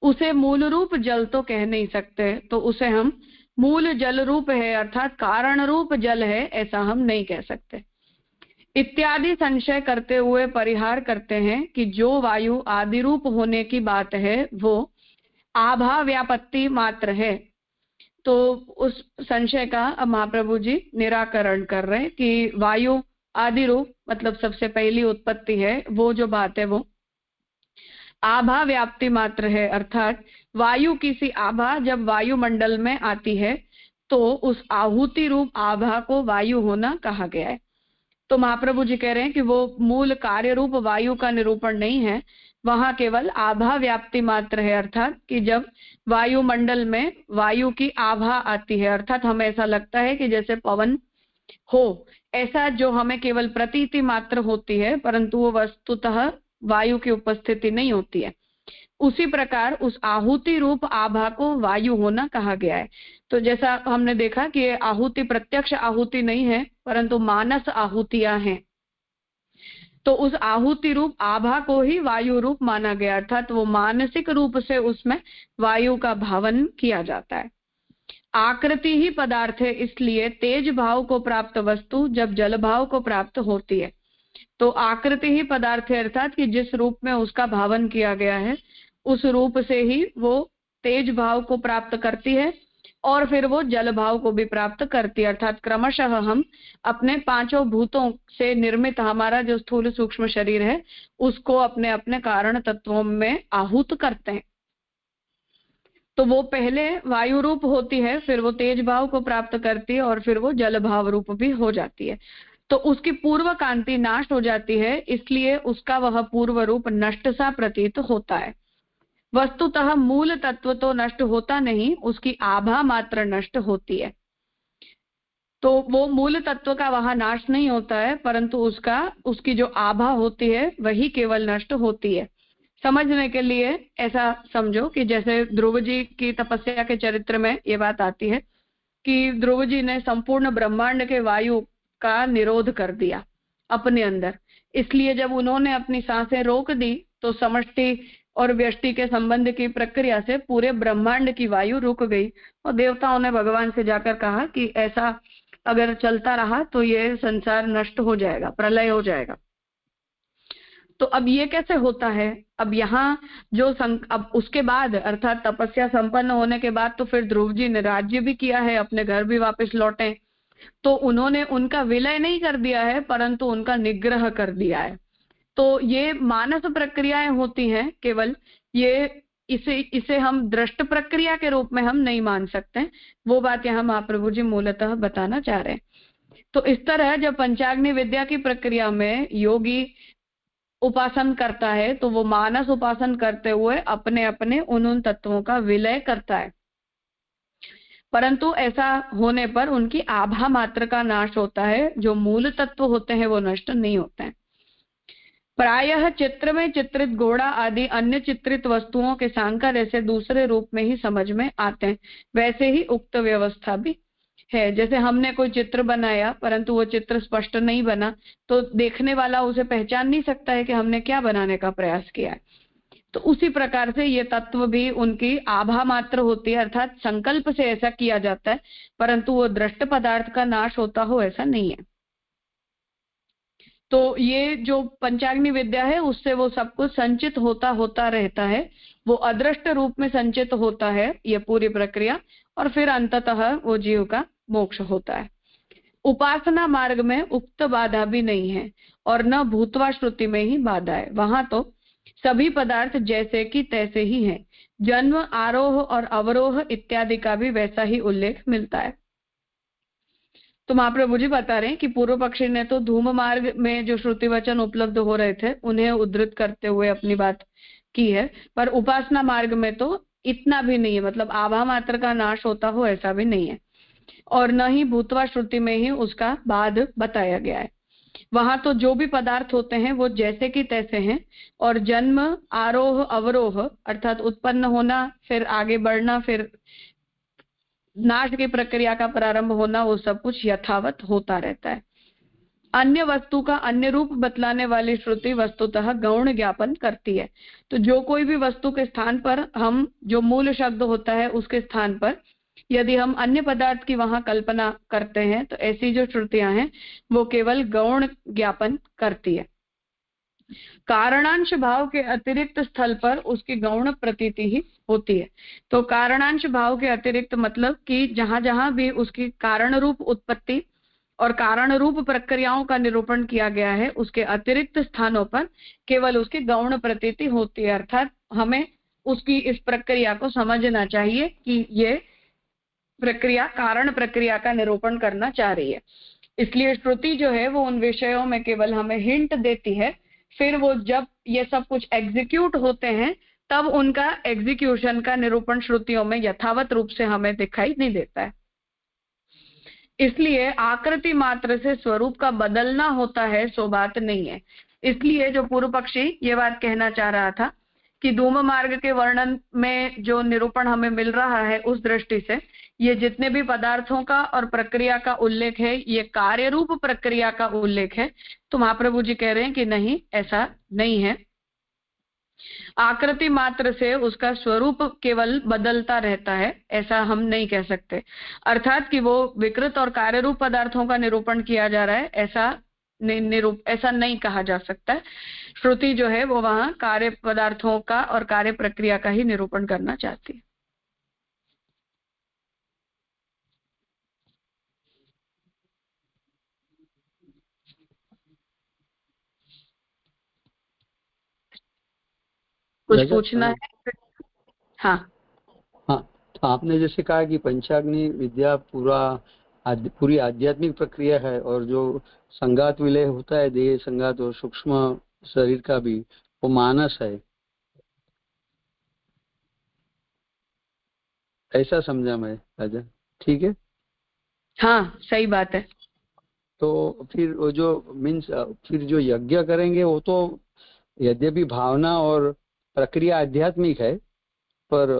उसे मूल रूप जल तो कह नहीं सकते, तो उसे हम मूल जल रूप है अर्थात कारण रूप जल है ऐसा हम नहीं कह सकते। इत्यादि संशय करते हुए परिहार करते हैं कि जो वायु आदि रूप होने की बात है वो आभा व्यापत्ति मात्र है। तो उस संशय का अब महाप्रभु जी निराकरण कर रहे हैं कि वायु आदि रूप मतलब सबसे पहली उत्पत्ति है, वो जो बात है वो आभा व्याप्ति मात्र है, अर्थात वायु किसी आभा जब वायुमंडल में आती है तो उस आहुति रूप आभा को वायु होना कहा गया है। तो महाप्रभु जी कह रहे हैं कि वो मूल कार्य रूप वायु का निरूपण नहीं है, वहां केवल आभा व्याप्ति मात्र है, अर्थात कि जब वायुमंडल में वायु की आभा आती है अर्थात हमें ऐसा लगता है कि जैसे पवन हो, ऐसा जो हमें केवल प्रतीति मात्र होती है परंतु वो वस्तुतः वायु की उपस्थिति नहीं होती है, उसी प्रकार उस आहुति रूप आभा को वायु होना कहा गया है। तो जैसा हमने देखा कि आहुति प्रत्यक्ष आहुति नहीं है परंतु मानस आहुतियां हैं, तो उस आहुति रूप आभा को ही वायु रूप माना गया अर्थात वो मानसिक रूप से उसमें वायु का भावन किया जाता है। आकृति ही पदार्थ है, इसलिए तेज भाव को प्राप्त वस्तु जब जल भाव को प्राप्त होती है तो आकृति ही पदार्थ है अर्थात कि जिस रूप में उसका भावन किया गया है उस रूप से ही वो तेज भाव को प्राप्त करती है और फिर वो जल भाव को भी प्राप्त करती है, अर्थात क्रमशः हम अपने पांचों भूतों से निर्मित हमारा जो स्थूल सूक्ष्म शरीर है उसको अपने अपने कारण तत्वों में आहूत करते हैं। तो वो पहले वायु रूप होती है, फिर वो तेज भाव को प्राप्त करती है और फिर वो जल भाव रूप भी हो जाती है। तो उसकी पूर्व कांति नाश हो जाती है, इसलिए उसका वह पूर्व रूप नष्ट सा प्रतीत होता है। वस्तुतः मूल तत्व तो नष्ट होता नहीं, उसकी आभा मात्र नष्ट होती है। तो वो मूल तत्व का वहां नाश नहीं होता है परंतु उसकी जो आभा होती है वही केवल नष्ट होती है। समझने के लिए ऐसा समझो कि जैसे ध्रुव जी की तपस्या के चरित्र में ये बात आती है कि ध्रुव जी ने संपूर्ण ब्रह्मांड के वायु का निरोध कर दिया अपने अंदर, इसलिए जब उन्होंने अपनी सांसें रोक दी तो समष्टि और व्यष्टि के संबंध की प्रक्रिया से पूरे ब्रह्मांड की वायु रुक गई और देवताओं ने भगवान से जाकर कहा कि ऐसा अगर चलता रहा तो ये संसार नष्ट हो जाएगा, प्रलय हो जाएगा। तो अब ये कैसे होता है? अब यहाँ जो अब उसके बाद अर्थात तपस्या संपन्न होने के बाद तो फिर ध्रुव जी ने राज्य भी किया है, अपने घर भी वापस लौटे, तो उन्होंने उनका विलय नहीं कर दिया है परंतु उनका निग्रह कर दिया है। तो ये मानस प्रक्रियाएं होती हैं केवल, ये इसे हम दृष्ट प्रक्रिया के रूप में हम नहीं मान सकते, वो बात यहाँ महाप्रभु जी मूलतः बताना चाह रहे हैं। तो इस तरह जब पंचाग्नि विद्या की प्रक्रिया में योगी उपासन करता है तो वो मानस उपासन करते हुए अपने अपने उन तत्वों का विलय करता है। परंतु ऐसा होने पर उनकी आभा मात्र का नाश होता है, जो मूल तत्व होते हैं वो नष्ट नहीं होते हैं। प्रायः चित्र में चित्रित घोड़ा आदि अन्य चित्रित वस्तुओं के सांकर ऐसे दूसरे रूप में ही समझ में आते हैं, वैसे ही उक्त व्यवस्था भी है। जैसे हमने कोई चित्र बनाया परंतु वो चित्र स्पष्ट नहीं बना, तो देखने वाला उसे पहचान नहीं सकता है कि हमने क्या बनाने का प्रयास किया है। तो उसी प्रकार से ये तत्व भी उनकी आभा मात्र होती है, अर्थात संकल्प से ऐसा किया जाता है, परंतु वो दृष्ट पदार्थ का नाश होता हो ऐसा नहीं है। तो ये जो पंचाग्नि विद्या है उससे वो सब कुछ संचित होता होता रहता है, वो अदृष्ट रूप में संचित होता है ये पूरी प्रक्रिया, और फिर अंततः वो जीव का मोक्ष होता है। उपासना मार्ग में उक्त बाधा भी नहीं है और न भूतवा श्रुति में ही बाधा है। वहां तो सभी पदार्थ जैसे कि तैसे ही हैं। जन्म, आरोह और अवरोह इत्यादि का भी वैसा ही उल्लेख मिलता है। तो महाप्रभु जी बता रहे हैं कि पूर्व पक्षी ने तो धूम मार्ग में जो श्रुति वचन उपलब्ध हो रहे थे उन्हें उद्धृत करते हुए अपनी बात की है, पर उपासना मार्ग में तो इतना भी नहीं है, मतलब आभा मात्र का नाश होता हो ऐसा भी नहीं है, और न ही भूतवा श्रुति में ही उसका बाद बताया गया है। वहां तो जो भी पदार्थ होते हैं वो जैसे कि तैसे हैं, और जन्म, आरोह, अवरोह अर्थात उत्पन्न होना, फिर आगे बढ़ना, फिर नाश की प्रक्रिया का प्रारंभ होना, वो सब कुछ यथावत होता रहता है। अन्य वस्तु का अन्य रूप बतलाने वाली श्रुति वस्तुतः गौण ज्ञापन करती है। तो जो कोई भी वस्तु के स्थान पर हम जो मूल शब्द होता है उसके स्थान पर यदि हम अन्य पदार्थ की वहां कल्पना करते हैं तो ऐसी जो श्रुतियां हैं वो केवल गौण ज्ञापन करती है। कारणांश भाव के अतिरिक्त स्थल पर उसकी गौण प्रतीति ही होती है। तो कारणांश भाव के अतिरिक्त मतलब कि जहां जहां भी उसकी कारण रूप उत्पत्ति और कारण रूप प्रक्रियाओं का निरूपण किया गया है उसके अतिरिक्त स्थानों पर केवल उसकी गौण प्रतीति होती है, अर्थात हमें उसकी इस प्रक्रिया को समझना चाहिए कि ये प्रक्रिया कारण प्रक्रिया का निरूपण करना चाह रही है। इसलिए श्रुति जो है वो उन विषयों में केवल हमें हिंट देती है, फिर वो जब ये सब कुछ एग्जीक्यूट होते हैं तब उनका एग्जीक्यूशन का निरूपण श्रुतियों में यथावत रूप से हमें दिखाई नहीं देता है। इसलिए आकृति मात्र से स्वरूप का बदलना होता है सो बात नहीं है। इसलिए जो पूर्व पक्षी ये बात कहना चाह रहा था कि धूम मार्ग के वर्णन में जो निरूपण हमें मिल रहा है उस दृष्टि से ये जितने भी पदार्थों का और प्रक्रिया का उल्लेख है ये कार्य रूप प्रक्रिया का उल्लेख है। तो महाप्रभु जी कह रहे हैं कि नहीं, ऐसा नहीं है। आकृति मात्र से उसका स्वरूप केवल बदलता रहता है ऐसा हम नहीं कह सकते, अर्थात कि वो विकृत और कार्य रूप पदार्थों का निरूपण किया जा रहा है ऐसा नहीं कहा जा सकता है। श्रुति जो है वो वहां कार्य पदार्थों का और कार्य प्रक्रिया का ही निरूपण करना चाहती है। कुछ पूछना है? हाँ हाँ, तो आपने जैसे कहा कि पंचाग्नि विद्या पूरी आध्यात्मिक प्रक्रिया है, और जो संगात विलय होता है देह संगात और सूक्ष्म शरीर का भी, वो मानस है, ऐसा समझा मैं राजा? ठीक है, हाँ सही बात है। तो फिर वो जो फिर जो यज्ञ करेंगे वो तो यद्यपि भावना और प्रक्रिया आध्यात्मिक है, पर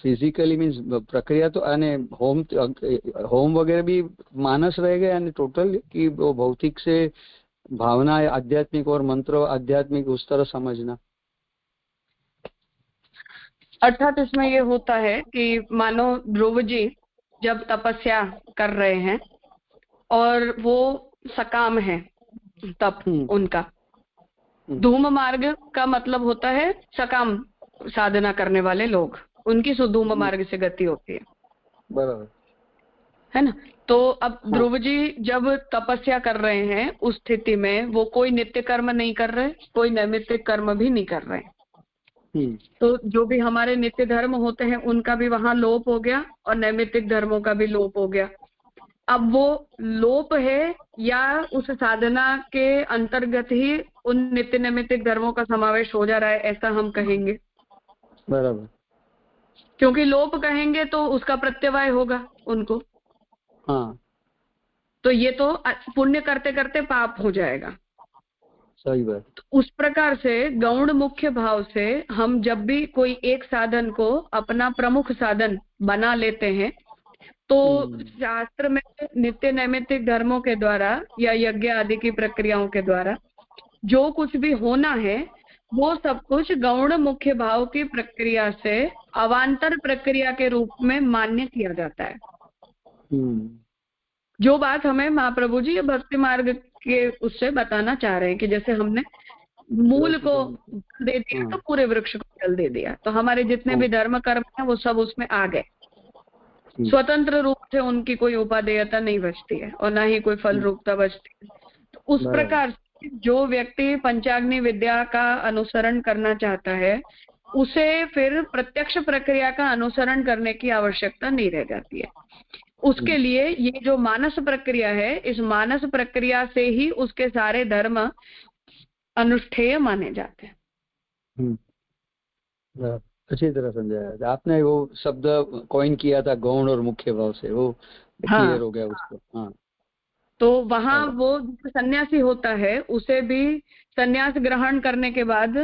फिजिकली मीन्स प्रक्रिया तो यानी होम वगैरह भी मानस रहेगा, यानी टोटल कि वो भौतिक से भावना आध्यात्मिक और मंत्र आध्यात्मिक उस तरह समझना। अर्थात इसमें ये होता है कि मानो ध्रुव जी जब तपस्या कर रहे हैं और वो सकाम है तप उनका, धूम मार्ग का मतलब होता है सकाम साधना करने वाले लोग, उनकी सुधूम मार्ग से गति होती है, बराबर है ना। तो अब ध्रुव जी जब तपस्या कर रहे हैं उस स्थिति में वो कोई नित्य कर्म नहीं कर रहे, कोई नैमित्तिक कर्म भी नहीं कर रहे। तो जो भी हमारे नित्य धर्म होते हैं उनका भी वहां लोप हो गया और नैमित्तिक धर्मों का भी लोप हो गया। अब वो लोप है या उस साधना के अंतर्गत ही उन नित्य नैमित्तिक धर्मों का समावेश हो जा रहा है, ऐसा हम कहेंगे। बराबर। क्योंकि लोप कहेंगे तो उसका प्रत्यवाय होगा उनको। हाँ तो ये तो पुण्य करते करते पाप हो जाएगा। सही बात। तो उस प्रकार से गौण मुख्य भाव से हम जब भी कोई एक साधन को अपना प्रमुख साधन बना लेते हैं तो शास्त्र में नित्य नैमित्तिक धर्मों के द्वारा या यज्ञ आदि की प्रक्रियाओं के द्वारा जो कुछ भी होना है वो सब कुछ गौण मुख्य भाव की प्रक्रिया से अवांतर प्रक्रिया के रूप में मान्य किया जाता है। जो बात हमें महाप्रभु जी भक्ति मार्ग के उससे बताना चाह रहे हैं कि जैसे हमने मूल को दे दिया तो पूरे वृक्ष को जल दे दिया, तो हमारे जितने भी धर्म कर्म हैं वो सब उसमें आ गए। स्वतंत्र रूप से उनकी कोई उपादेयता नहीं बचती है और ना ही कोई फल रूपता बचती है। तो उस प्रकार से जो व्यक्ति पंचाग्नि विद्या का अनुसरण करना चाहता है उसे फिर प्रत्यक्ष प्रक्रिया का अनुसरण करने की आवश्यकता नहीं रह जाती है। उसके लिए ये जो मानस प्रक्रिया है, इस मानस प्रक्रिया से ही उसके सारे धर्म अनुष्ठेय माने जाते हैं। अच्छी तरह समझाया आपने। वो शब्द कॉइन किया था गौण और मुख्य भाव से, वो क्लियर हो गया उसको। हाँ तो वहाँ वो सन्यासी होता है उसे भी सन्यास ग्रहण करने के बाद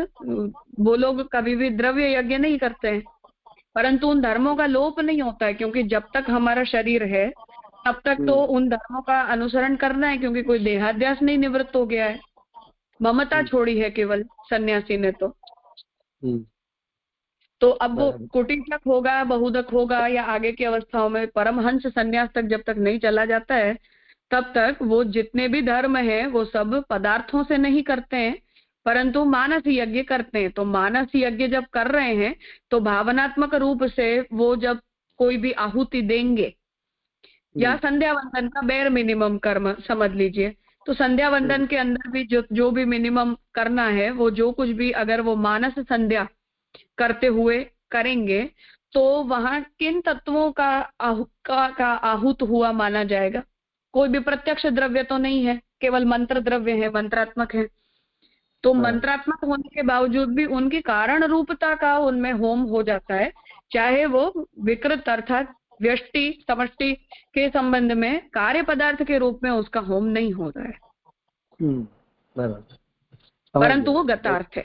वो लोग कभी भी द्रव्य यज्ञ नहीं करते हैं, परंतु उन धर्मों का लोप नहीं होता है, क्योंकि जब तक हमारा शरीर है तब तक तो उन धर्मों का अनुसरण करना है, क्योंकि कोई देहाध्यास नहीं निवृत्त हो गया है, ममता छोड़ी है केवल सन्यासी ने। तो अब वो कुटीचक होगा, बहुदक होगा या आगे की अवस्थाओं में परमहंस सन्यास तक जब तक नहीं चला जाता है तब तक वो जितने भी धर्म है वो सब पदार्थों से नहीं करते हैं परंतु मानस यज्ञ करते हैं। तो मानस यज्ञ जब कर रहे हैं तो भावनात्मक रूप से वो जब कोई भी आहुति देंगे या संध्या वंदन का बेर मिनिमम कर्म समझ लीजिए, तो संध्या वंदन के अंदर भी जो भी मिनिमम करना है वो जो कुछ भी अगर वो मानस संध्या करते हुए करेंगे तो वहां किन तत्वों का आहूत हुआ माना जाएगा। कोई भी प्रत्यक्ष द्रव्य तो नहीं है, केवल मंत्र द्रव्य है, मंत्रात्मक है। तो मंत्रात्मक होने के बावजूद भी उनकी कारण रूपता का उनमें होम हो जाता है, चाहे वो विकृत अर्थात व्यष्टि समष्टि के संबंध में कार्य पदार्थ के रूप में उसका होम नहीं हो रहा है, परंतु वो गतार्थ है,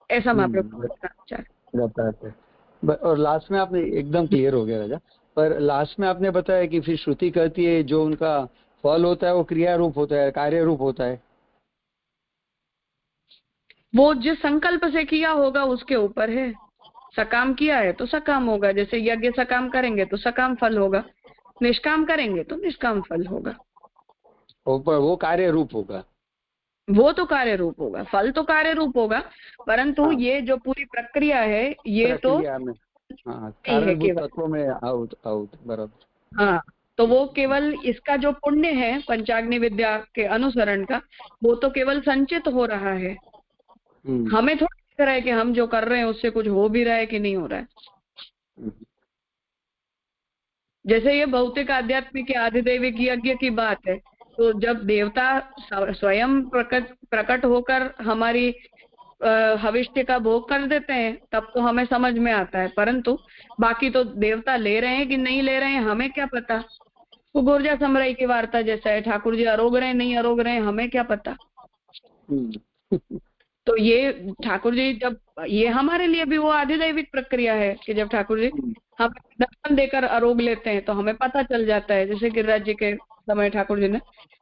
ऐसा महाप्रभु बताना चाहते हैं। और लास्ट में आपने एकदम क्लियर हो गया राजा, पर लास्ट में आपने बताया कि फिर श्रुति कहती है जो उनका फल होता है वो क्रिया रूप होता है, कार्य रूप होता है। वो जिस संकल्प से किया होगा उसके ऊपर है। सकाम किया है तो सकाम होगा, जैसे यज्ञ सकाम करेंगे तो सकाम फल होगा, निष्काम करेंगे तो निष्काम फल होगा। वो कार्य रूप होगा, वो तो कार्य रूप होगा, फल तो कार्य रूप होगा, परंतु ये जो पूरी प्रक्रिया है ये तो तत्वों में आउट बराबर। हाँ, तो वो केवल इसका जो पुण्य है पंचाग्नि विद्या के अनुसरण का वो तो केवल संचित हो रहा है। हमें थोड़ा दिख रहा है कि हम जो कर रहे हैं उससे कुछ हो भी रहा है कि नहीं हो रहा है। जैसे ये भौतिक आध्यात्मिक आधिदैविक यज्ञ की बात है, तो जब देवता स्वयं प्रकट होकर हमारी हविष्य का भोग कर देते हैं तब तो हमें समझ में आता है, परंतु बाकी तो देवता ले रहे हैं कि नहीं ले रहे हैं हमें क्या पता। वो गुर्जा समराई की वार्ता जैसा है, ठाकुर जी अरोग रहे हैं नहीं अरोग रहे हैं हमें क्या पता। तो ये ठाकुर जी जब ये हमारे लिए भी वो आधिदैविक प्रक्रिया है कि जब ठाकुर जी हम दर्शन देकर अरोग लेते हैं तो हमें पता चल जाता है। जैसे गिरिराज जी के समय ठाकुर जी ने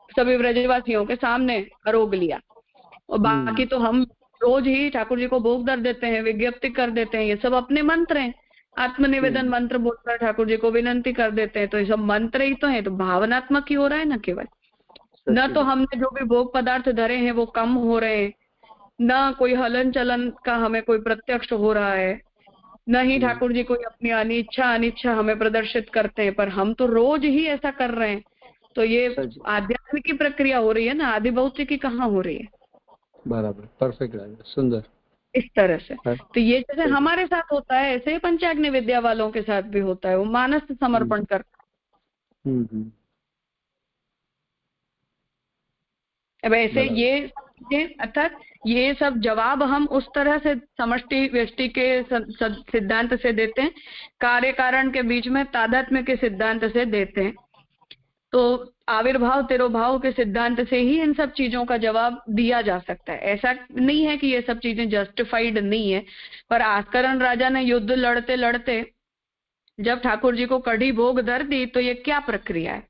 सभी ब्रजवासियों के सामने अरोग लिया और बाकी तो हम रोज ही ठाकुर जी को भोग दर देते हैं, विज्ञप्ति कर देते हैं, ये सब अपने मंत्र हैं, आत्मनिवेदन मंत्र बोलकर ठाकुर जी को विनंती कर देते हैं, तो ये सब मंत्र ही तो है, तो भावनात्मक ही हो रहा है ना केवल। न तो हमने जो भी भोग पदार्थ धरे हैं वो कम हो रहे हैं, न कोई हलन चलन का हमें कोई प्रत्यक्ष हो रहा है, न ही ठाकुर जी कोई अपनी अनिच्छा हमें प्रदर्शित करते हैं, पर हम तो रोज ही ऐसा कर रहे हैं। तो ये आध्यात्मिक की प्रक्रिया हो रही है ना, आदि भौतिक की कहाँ हो रही है। बराबर, परफेक्ट, सुंदर, इस तरह से। तो ये जैसे हमारे साथ होता है ऐसे पंचाग्नि विद्या वालों के साथ भी होता है, वो मानस समर्पण करता है। अब ऐसे ये चीजें, अर्थात ये सब जवाब हम उस तरह से समष्टि व्यष्टि के सिद्धांत से देते हैं, कार्य कारण के बीच में तादात्म्य के सिद्धांत से देते हैं। तो आविर्भाव तिरोभाव के सिद्धांत से ही इन सब चीजों का जवाब दिया जा सकता है। ऐसा नहीं है कि ये सब चीजें जस्टिफाइड नहीं है, पर आस्करण राजा ने युद्ध लड़ते लड़ते जब ठाकुर जी को कढ़ी भोग धर दी तो ये क्या प्रक्रिया है।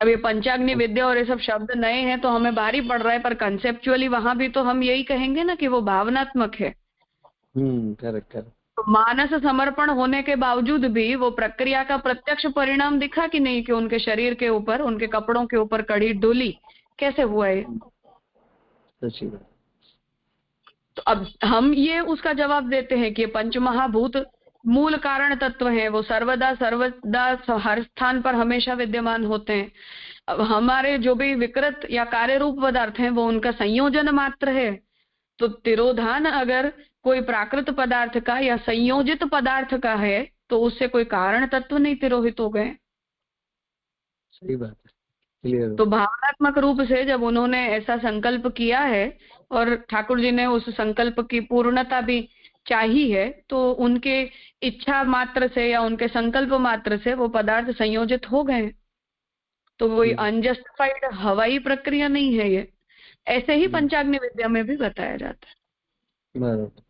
अब ये पंचाग्नि विद्या और ये सब शब्द नए हैं तो हमें भारी पड़ रहा है, पर कंसेप्चुअली वहां भी तो हम यही कहेंगे ना कि वो भावनात्मक है। करेक्ट। तो मानस समर्पण होने के बावजूद भी वो प्रक्रिया का प्रत्यक्ष परिणाम दिखा कि नहीं, कि उनके शरीर के ऊपर, उनके कपड़ों के ऊपर कढ़ी डोली, कैसे हुआ है? तो अब हम ये उसका जवाब देते हैं कि पंचमहाभूत मूल कारण तत्व है, वो सर्वदा हर स्थान पर हमेशा विद्यमान होते हैं। अब हमारे जो भी विकृत या कार्य रूप पदार्थ हैं वो उनका संयोजन मात्र है। तो तिरोधान अगर कोई प्राकृत पदार्थ का या संयोजित पदार्थ का है तो उससे कोई कारण तत्व नहीं तिरोहित हो गए। सही बात है, क्लियर। तो भावनात्मक रूप से जब उन्होंने ऐसा संकल्प किया है और ठाकुर जी ने उस संकल्प की पूर्णता भी चाही है, तो उनके इच्छा मात्र से या उनके संकल्प मात्र से वो पदार्थ संयोजित हो गए। तो कोई अनजस्टिफाइड हवाई प्रक्रिया नहीं है ये। ऐसे ही पंचाग्नि विद्या में भी बताया जाता है। बराबर।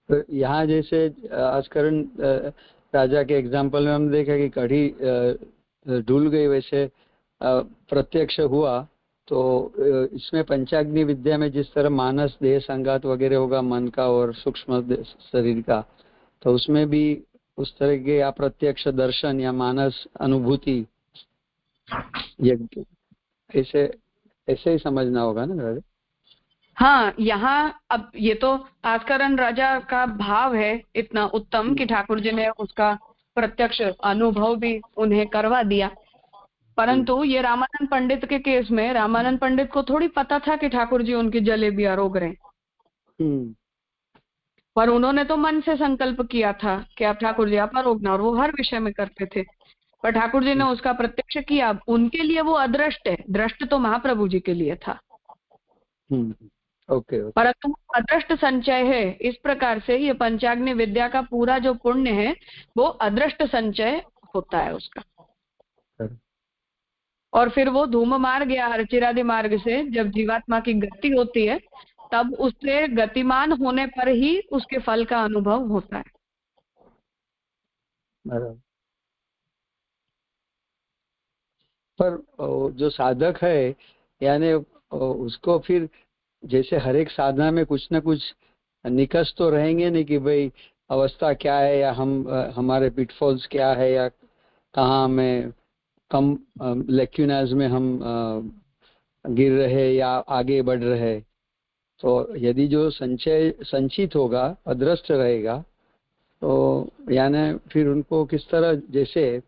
तो यहाँ जैसे आस्करण राजा के एग्जाम्पल में हमने देखा कि कढ़ी डूल गई, वैसे प्रत्यक्ष हुआ। तो इसमें पंचाग्नि विद्या में जिस तरह मानस देह संगात वगैरह होगा मन का और सूक्ष्म शरीर का, तो उसमें भी उस तरह के अप्रत्यक्ष दर्शन या मानस अनुभूति ऐसे ही समझना होगा ना राजा? हाँ, यहाँ अब ये तो आस्करण राजा का भाव है इतना उत्तम कि ठाकुर जी ने उसका प्रत्यक्ष अनुभव भी उन्हें करवा दिया। परंतु ये रामानंद पंडित के केस में रामानंद पंडित को थोड़ी पता था कि ठाकुर जी उनकी जलेबियां रोक रहे हैं। पर उन्होंने तो मन से संकल्प किया था कि आप ठाकुर जी आप रोकना, और वो हर विषय में करते थे। पर ठाकुर जी ने उसका प्रत्यक्ष किया। उनके लिए वो अदृष्ट है, दृष्ट तो महाप्रभु जी के लिए था। ओके। परंतु अदृष्ट संचय है। इस प्रकार से ये पंचाग्नि विद्या का पूरा जो पुण्य है वो अदृष्ट संचय होता है उसका। और फिर वो धूम मार्ग या अर्चिरादि मार्ग से जब जीवात्मा की गति होती है तब उससे गतिमान होने पर ही उसके फल का अनुभव होता है। पर जो साधक है यानी उसको फिर जैसे हर एक साधना में कुछ न कुछ निकष तो रहेंगे नहीं कि भाई अवस्था क्या है या हमारे पिटफॉल्स क्या है या कहाँ हमें कम लेक्यूनाज में हम गिर रहे या आगे बढ़ रहे। तो यदि जो संचय संचित होगा, अदृष्ट रहेगा, तो यानी फिर उनको किस तरह, जैसे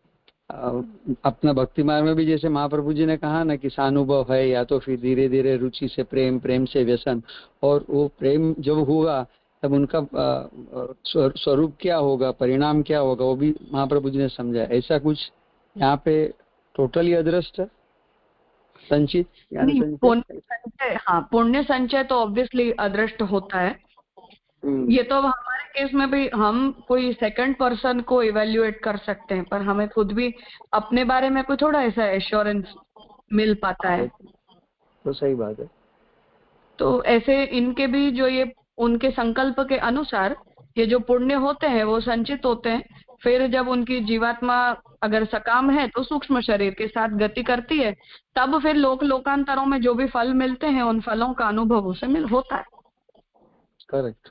अपना भक्ति मार्ग में भी जैसे महाप्रभु जी ने कहा ना कि सानुभव है या तो फिर धीरे धीरे रुचि से प्रेम, प्रेम से व्यसन, और वो प्रेम जब होगा तब उनका स्वरूप क्या होगा, परिणाम क्या होगा, वो भी महाप्रभु जी ने समझा। ऐसा कुछ यहाँ पे टोटली अदृष्ट संचित संचय, हाँ पुण्य संचय तो ऑब्वियसली अदृष्ट होता है। ये तो हमारे केस में भी हम कोई सेकंड पर्सन को इवेल्युएट कर सकते हैं, पर हमें खुद भी अपने बारे में कोई थोड़ा ऐसा एश्योरेंस मिल पाता है। तो सही बात है। तो ऐसे इनके भी जो ये उनके संकल्प के अनुसार ये जो पुण्य होते हैं वो संचित होते हैं। फिर जब उनकी जीवात्मा अगर सकाम है तो सूक्ष्म शरीर के साथ गति करती है, तब फिर लोकांतरों में जो भी फल मिलते हैं उन फलों का अनुभव उसे होता है। करेक्ट।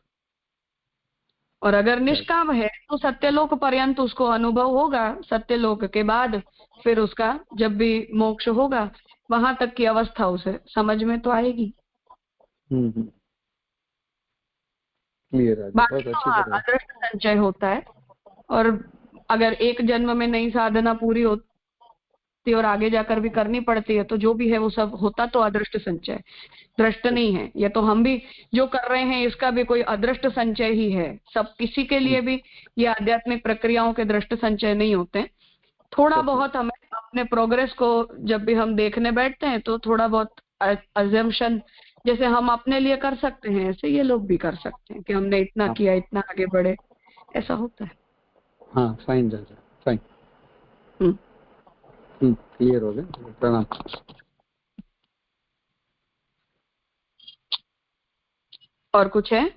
और अगर निष्काम है तो सत्यलोक पर्यंत उसको अनुभव होगा। सत्यलोक के बाद फिर उसका जब भी मोक्ष होगा वहां तक की अवस्था उसे समझ में तो आएगी। बाकी अदृष्ट संचय होता है। और अगर एक जन्म में नई साधना पूरी होती और आगे जाकर भी करनी पड़ती है तो जो भी है वो सब होता तो अदृष्ट संचय, दृष्ट नहीं है। ये तो हम भी जो कर रहे हैं इसका भी कोई अदृष्ट संचय ही है। सब किसी के लिए भी ये आध्यात्मिक प्रक्रियाओं के दृष्ट संचय नहीं होते। थोड़ा बहुत हमें अपने प्रोग्रेस को जब भी हम देखने बैठते हैं तो थोड़ा बहुत अजम्पशन जैसे हम अपने लिए कर सकते हैं, ऐसे ये लोग भी कर सकते हैं कि हमने इतना किया, इतना आगे बढ़े, ऐसा होता है। हाँ, फाइन दादा, फाइन, क्लियर हो गया। प्रणाम। और कुछ है?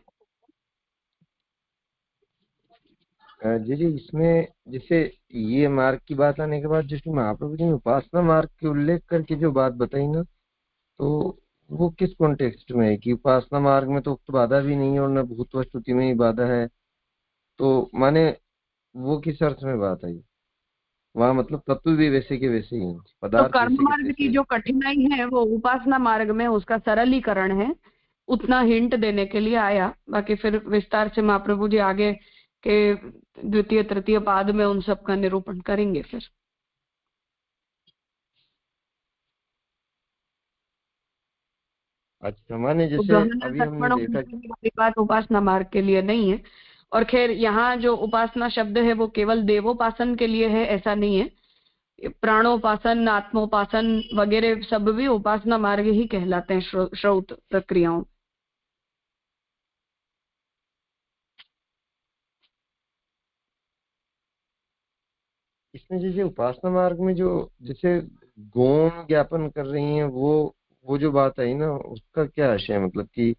जी जी, इसमें जैसे ये मार्ग की बात आने के बाद जैसे महाप्रभु जी ने उपासना मार्ग के उल्लेख करके जो बात बताई ना, तो वो किस कॉन्टेक्स्ट में है कि उपासना मार्ग में तो उक्त बाधा भी नहीं है और न भूतव स्तुति में ही बाधा है, तो माने वो किस अर्थ में बात आई वहाँ? मतलब तत्व भी वैसे के वैसे ही हैं, तो पदार्थ कर्म वैसे के मार्ग की वैसे जो कठिनाई है वो उपासना मार्ग में उसका सरलीकरण है, उतना हिंट देने के लिए आया। बाकी फिर विस्तार से महाप्रभु जी आगे के द्वितीय तृतीय पाद में उन सब का निरूपण करेंगे। फिर अच्छा, माने तो जैसे गहन अभी हमने सत्पणों देखा वाली बात उपासना मार्ग के लिए नहीं है। और खैर यहाँ जो उपासना शब्द है वो केवल देवोपासन के लिए है ऐसा नहीं है, प्राणोपासन, आत्मोपासन वगैरह सब भी उपासना मार्ग ही कहलाते हैं श्रौत प्रक्रियाओं। इसमें जैसे उपासना मार्ग में जो जैसे गौण ज्ञापन कर रही हैं, वो जो बात आई ना, उसका क्या आशय है? मतलब कि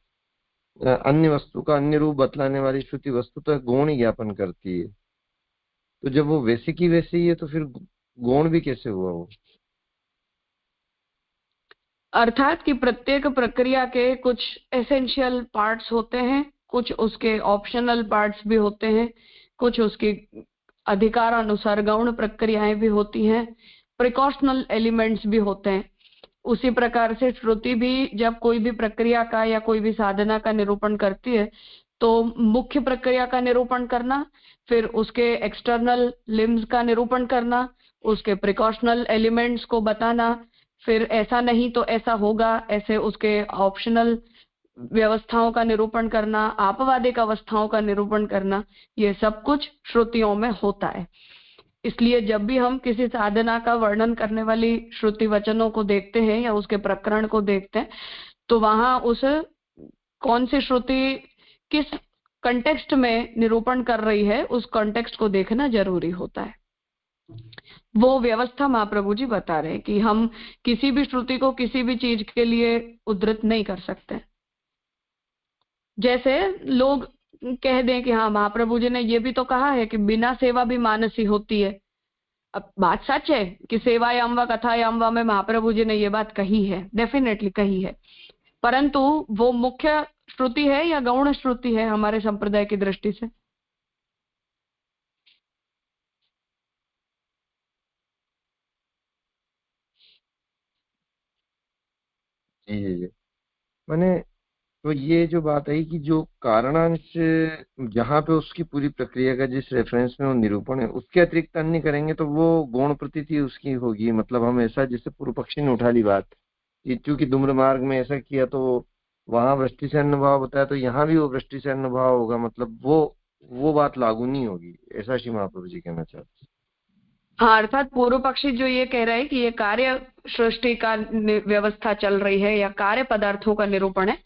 अन्य वस्तु का अन्य रूप बतलाने वाली श्रुति वस्तु तो गौण ही ज्ञापन करती है, तो जब वो वैसे की वैसे ही है तो फिर गौण भी कैसे हुआ वो? अर्थात कि प्रत्येक प्रक्रिया के कुछ एसेंशियल पार्ट्स होते हैं, कुछ उसके ऑप्शनल पार्ट्स भी होते हैं, कुछ उसकी अधिकार अनुसार गौण प्रक्रियाएं भी होती हैं, प्रिकॉशनल एलिमेंट्स भी होते हैं। उसी प्रकार से श्रुति भी जब कोई भी प्रक्रिया का या कोई भी साधना का निरूपण करती है तो मुख्य प्रक्रिया का निरूपण करना, फिर उसके एक्सटर्नल लिम्स का निरूपण करना, उसके प्रिकॉशनल एलिमेंट्स को बताना, फिर ऐसा नहीं तो ऐसा होगा, ऐसे उसके ऑप्शनल व्यवस्थाओं का निरूपण करना, आपवादिक अवस्थाओं का निरूपण करना, ये सब कुछ श्रुतियों में होता है। इसलिए जब भी हम किसी साधना का वर्णन करने वाली श्रुति वचनों को देखते हैं या उसके प्रकरण को देखते हैं तो वहां उस कौन सी श्रुति किस कंटेक्स्ट में निरूपण कर रही है उस कंटेक्स्ट को देखना जरूरी होता है। वो व्यवस्था महाप्रभु जी बता रहे हैं कि हम किसी भी श्रुति को किसी भी चीज के लिए उद्धृत नहीं कर सकते। जैसे लोग कह दें कि हाँ महाप्रभु जी ने ये भी तो कहा है कि बिना सेवा भी मानसी होती है। अब बात सच है कि सेवायाम व कथायाम व में महाप्रभु जी ने ये बात कही है, डेफिनेटली कही है, परंतु वो मुख्य श्रुति है या गौण श्रुति है हमारे संप्रदाय की दृष्टि से? जी जी जी, मैंने तो ये जो बात आई कि जो कारणांश जहाँ पे उसकी पूरी प्रक्रिया का जिस रेफरेंस में वो निरूपण है उसके अतिरिक्त अन्य करेंगे तो वो गौण प्रतीति उसकी होगी। मतलब हम ऐसा, जैसे पूर्व पक्षी ने उठा ली बात कि चूंकि धूम्र मार्ग में ऐसा किया तो वहां वृष्टि से अनुभाव होता है तो यहाँ भी वो वृष्टि से अनुभाव होगा, मतलब वो बात लागू नहीं होगी, ऐसा श्री महाप्रभु जी कहना चाहते हैं। हाँ, अर्थात पूर्व पक्षी जो ये कह रहा है कि ये कार्य सृष्टि का व्यवस्था चल रही है या कार्य पदार्थों का निरूपण है,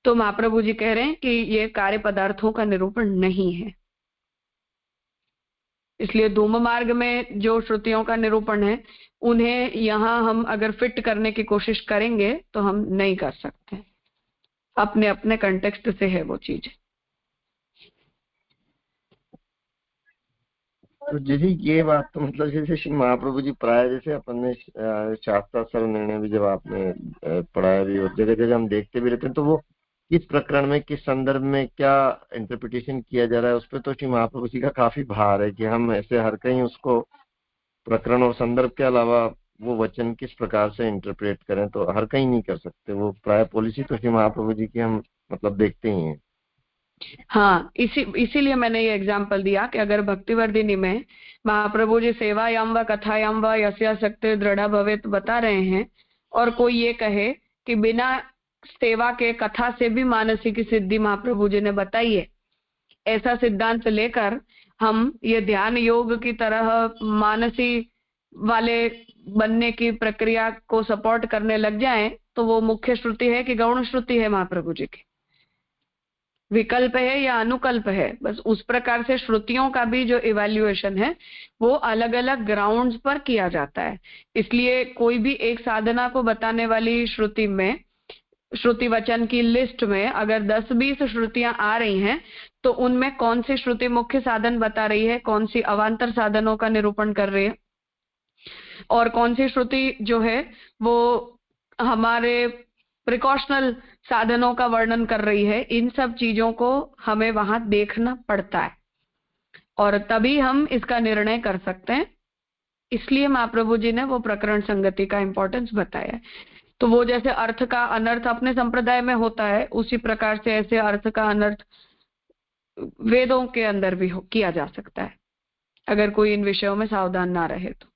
तो महाप्रभु जी कह रहे हैं कि ये कार्य पदार्थों का निरूपण नहीं है। इसलिए धूम मार्ग में जो श्रुतियों का निरूपण है उन्हें यहाँ हम अगर फिट करने की कोशिश करेंगे तो हम नहीं कर सकते, अपने अपने कंटेक्स्ट से है वो चीज। तो जैसे ये बात तो मतलब जैसे श्री महाप्रभु जी प्राय जैसे अपन ने शास्त्रार्थ निर्णय भी जब आपने पढ़ाया भी और जगह जगह हम देखते भी रहते हैं, तो वो किस प्रकरण में किस संदर्भ में क्या इंटरप्रिटेशन किया जा रहा है उस पर तो श्री महाप्रभु जी का काफी भार है कि हम ऐसे हर कहीं उसको प्रकरण और संदर्भ के अलावा वो वचन किस प्रकार से इंटरप्रेट करें तो हर कहीं नहीं कर सकते। वो प्राय पॉलिसी तो श्री महाप्रभु जी की हम मतलब देखते ही हैं। हाँ, इसीलिए मैंने ये एग्जाम्पल दिया कि अगर भक्तिवर्धिनी में महाप्रभु जी सेवायाम व कथायाम व यस्या शक्ति दृढ़ भवेत बता रहे हैं और कोई ये कहे कि बिना सेवा के कथा से भी मानसी की सिद्धि महाप्रभु जी ने बताई है, ऐसा सिद्धांत लेकर हम ये ध्यान योग की तरह मानसी वाले बनने की प्रक्रिया को सपोर्ट करने लग जाएं तो वो मुख्य श्रुति है कि गौण श्रुति है महाप्रभु जी की, विकल्प है या अनुकल्प है। बस उस प्रकार से श्रुतियों का भी जो इवैल्यूएशन है वो अलग अलग ग्राउंड्स पर किया जाता है। इसलिए कोई भी एक साधना को बताने वाली श्रुति में, श्रुति वचन की लिस्ट में अगर 10-20 श्रुतियां आ रही हैं तो उनमें कौन सी श्रुति मुख्य साधन बता रही है, कौन सी अवान्तर साधनों का निरूपण कर रही है, और कौन सी श्रुति जो है वो हमारे प्रिकॉशनल साधनों का वर्णन कर रही है, इन सब चीजों को हमें वहां देखना पड़ता है और तभी हम इसका निर्णय कर सकते हैं। इसलिए महाप्रभु जी ने वो प्रकरण संगति का इंपॉर्टेंस बताया है। तो वो जैसे अर्थ का अनर्थ अपने संप्रदाय में होता है, उसी प्रकार से ऐसे अर्थ का अनर्थ वेदों के अंदर भी किया जा सकता है अगर कोई इन विषयों में सावधान ना रहे तो।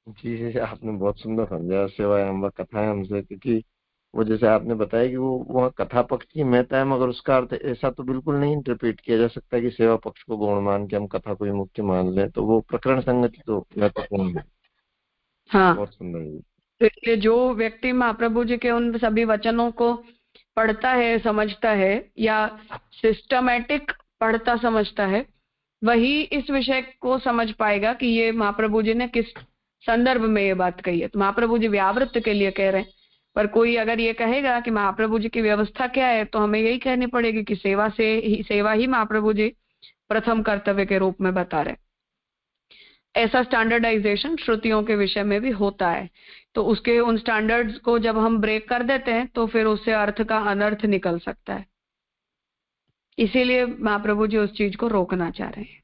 जी आपने बहुत सुंदर समझाया सेवायाम व कथायाम से, क्योंकि वो जैसे आपने बताया कि वो वहाँ कथा पक्ष की महत्ता है, मगर उसका अर्थ ऐसा तो बिल्कुल नहीं इंटरप्रेट किया जा सकता कि सेवा पक्ष को गौण मान के हम कथा को ही मुख्य मान लें, तो वो प्रकरण संगति तो महत्वपूर्ण है। हाँ, बहुत सुंदर जी। तो इसलिए जो व्यक्ति महाप्रभु जी के उन सभी वचनों को पढ़ता है, समझता है या सिस्टमैटिक पढ़ता समझता है, वही इस विषय को समझ पाएगा कि ये महाप्रभु जी ने किस संदर्भ में ये बात कही है। तो महाप्रभु जी व्यावृत्त के लिए कह रहे हैं, पर कोई अगर ये कहेगा कि महाप्रभु जी की व्यवस्था क्या है तो हमें यही कहनी पड़ेगी कि सेवा ही महाप्रभु जी प्रथम कर्तव्य के रूप में बता रहे। ऐसा स्टैंडर्डाइजेशन श्रुतियों के विषय में भी होता है। तो उसके उन स्टैंडर्ड्स को जब हम ब्रेक कर देते हैं तो फिर उससे अर्थ का अनर्थ निकल सकता है। इसीलिए महाप्रभु जी उस चीज को रोकना चाह रहे हैं।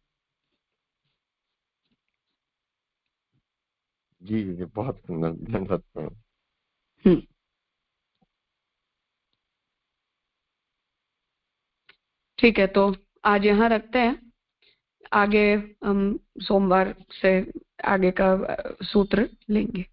जी जी बहुत सुंदर, धन्यवाद। ठीक है, तो आज यहाँ रखते हैं, आगे हम सोमवार से आगे का सूत्र लेंगे।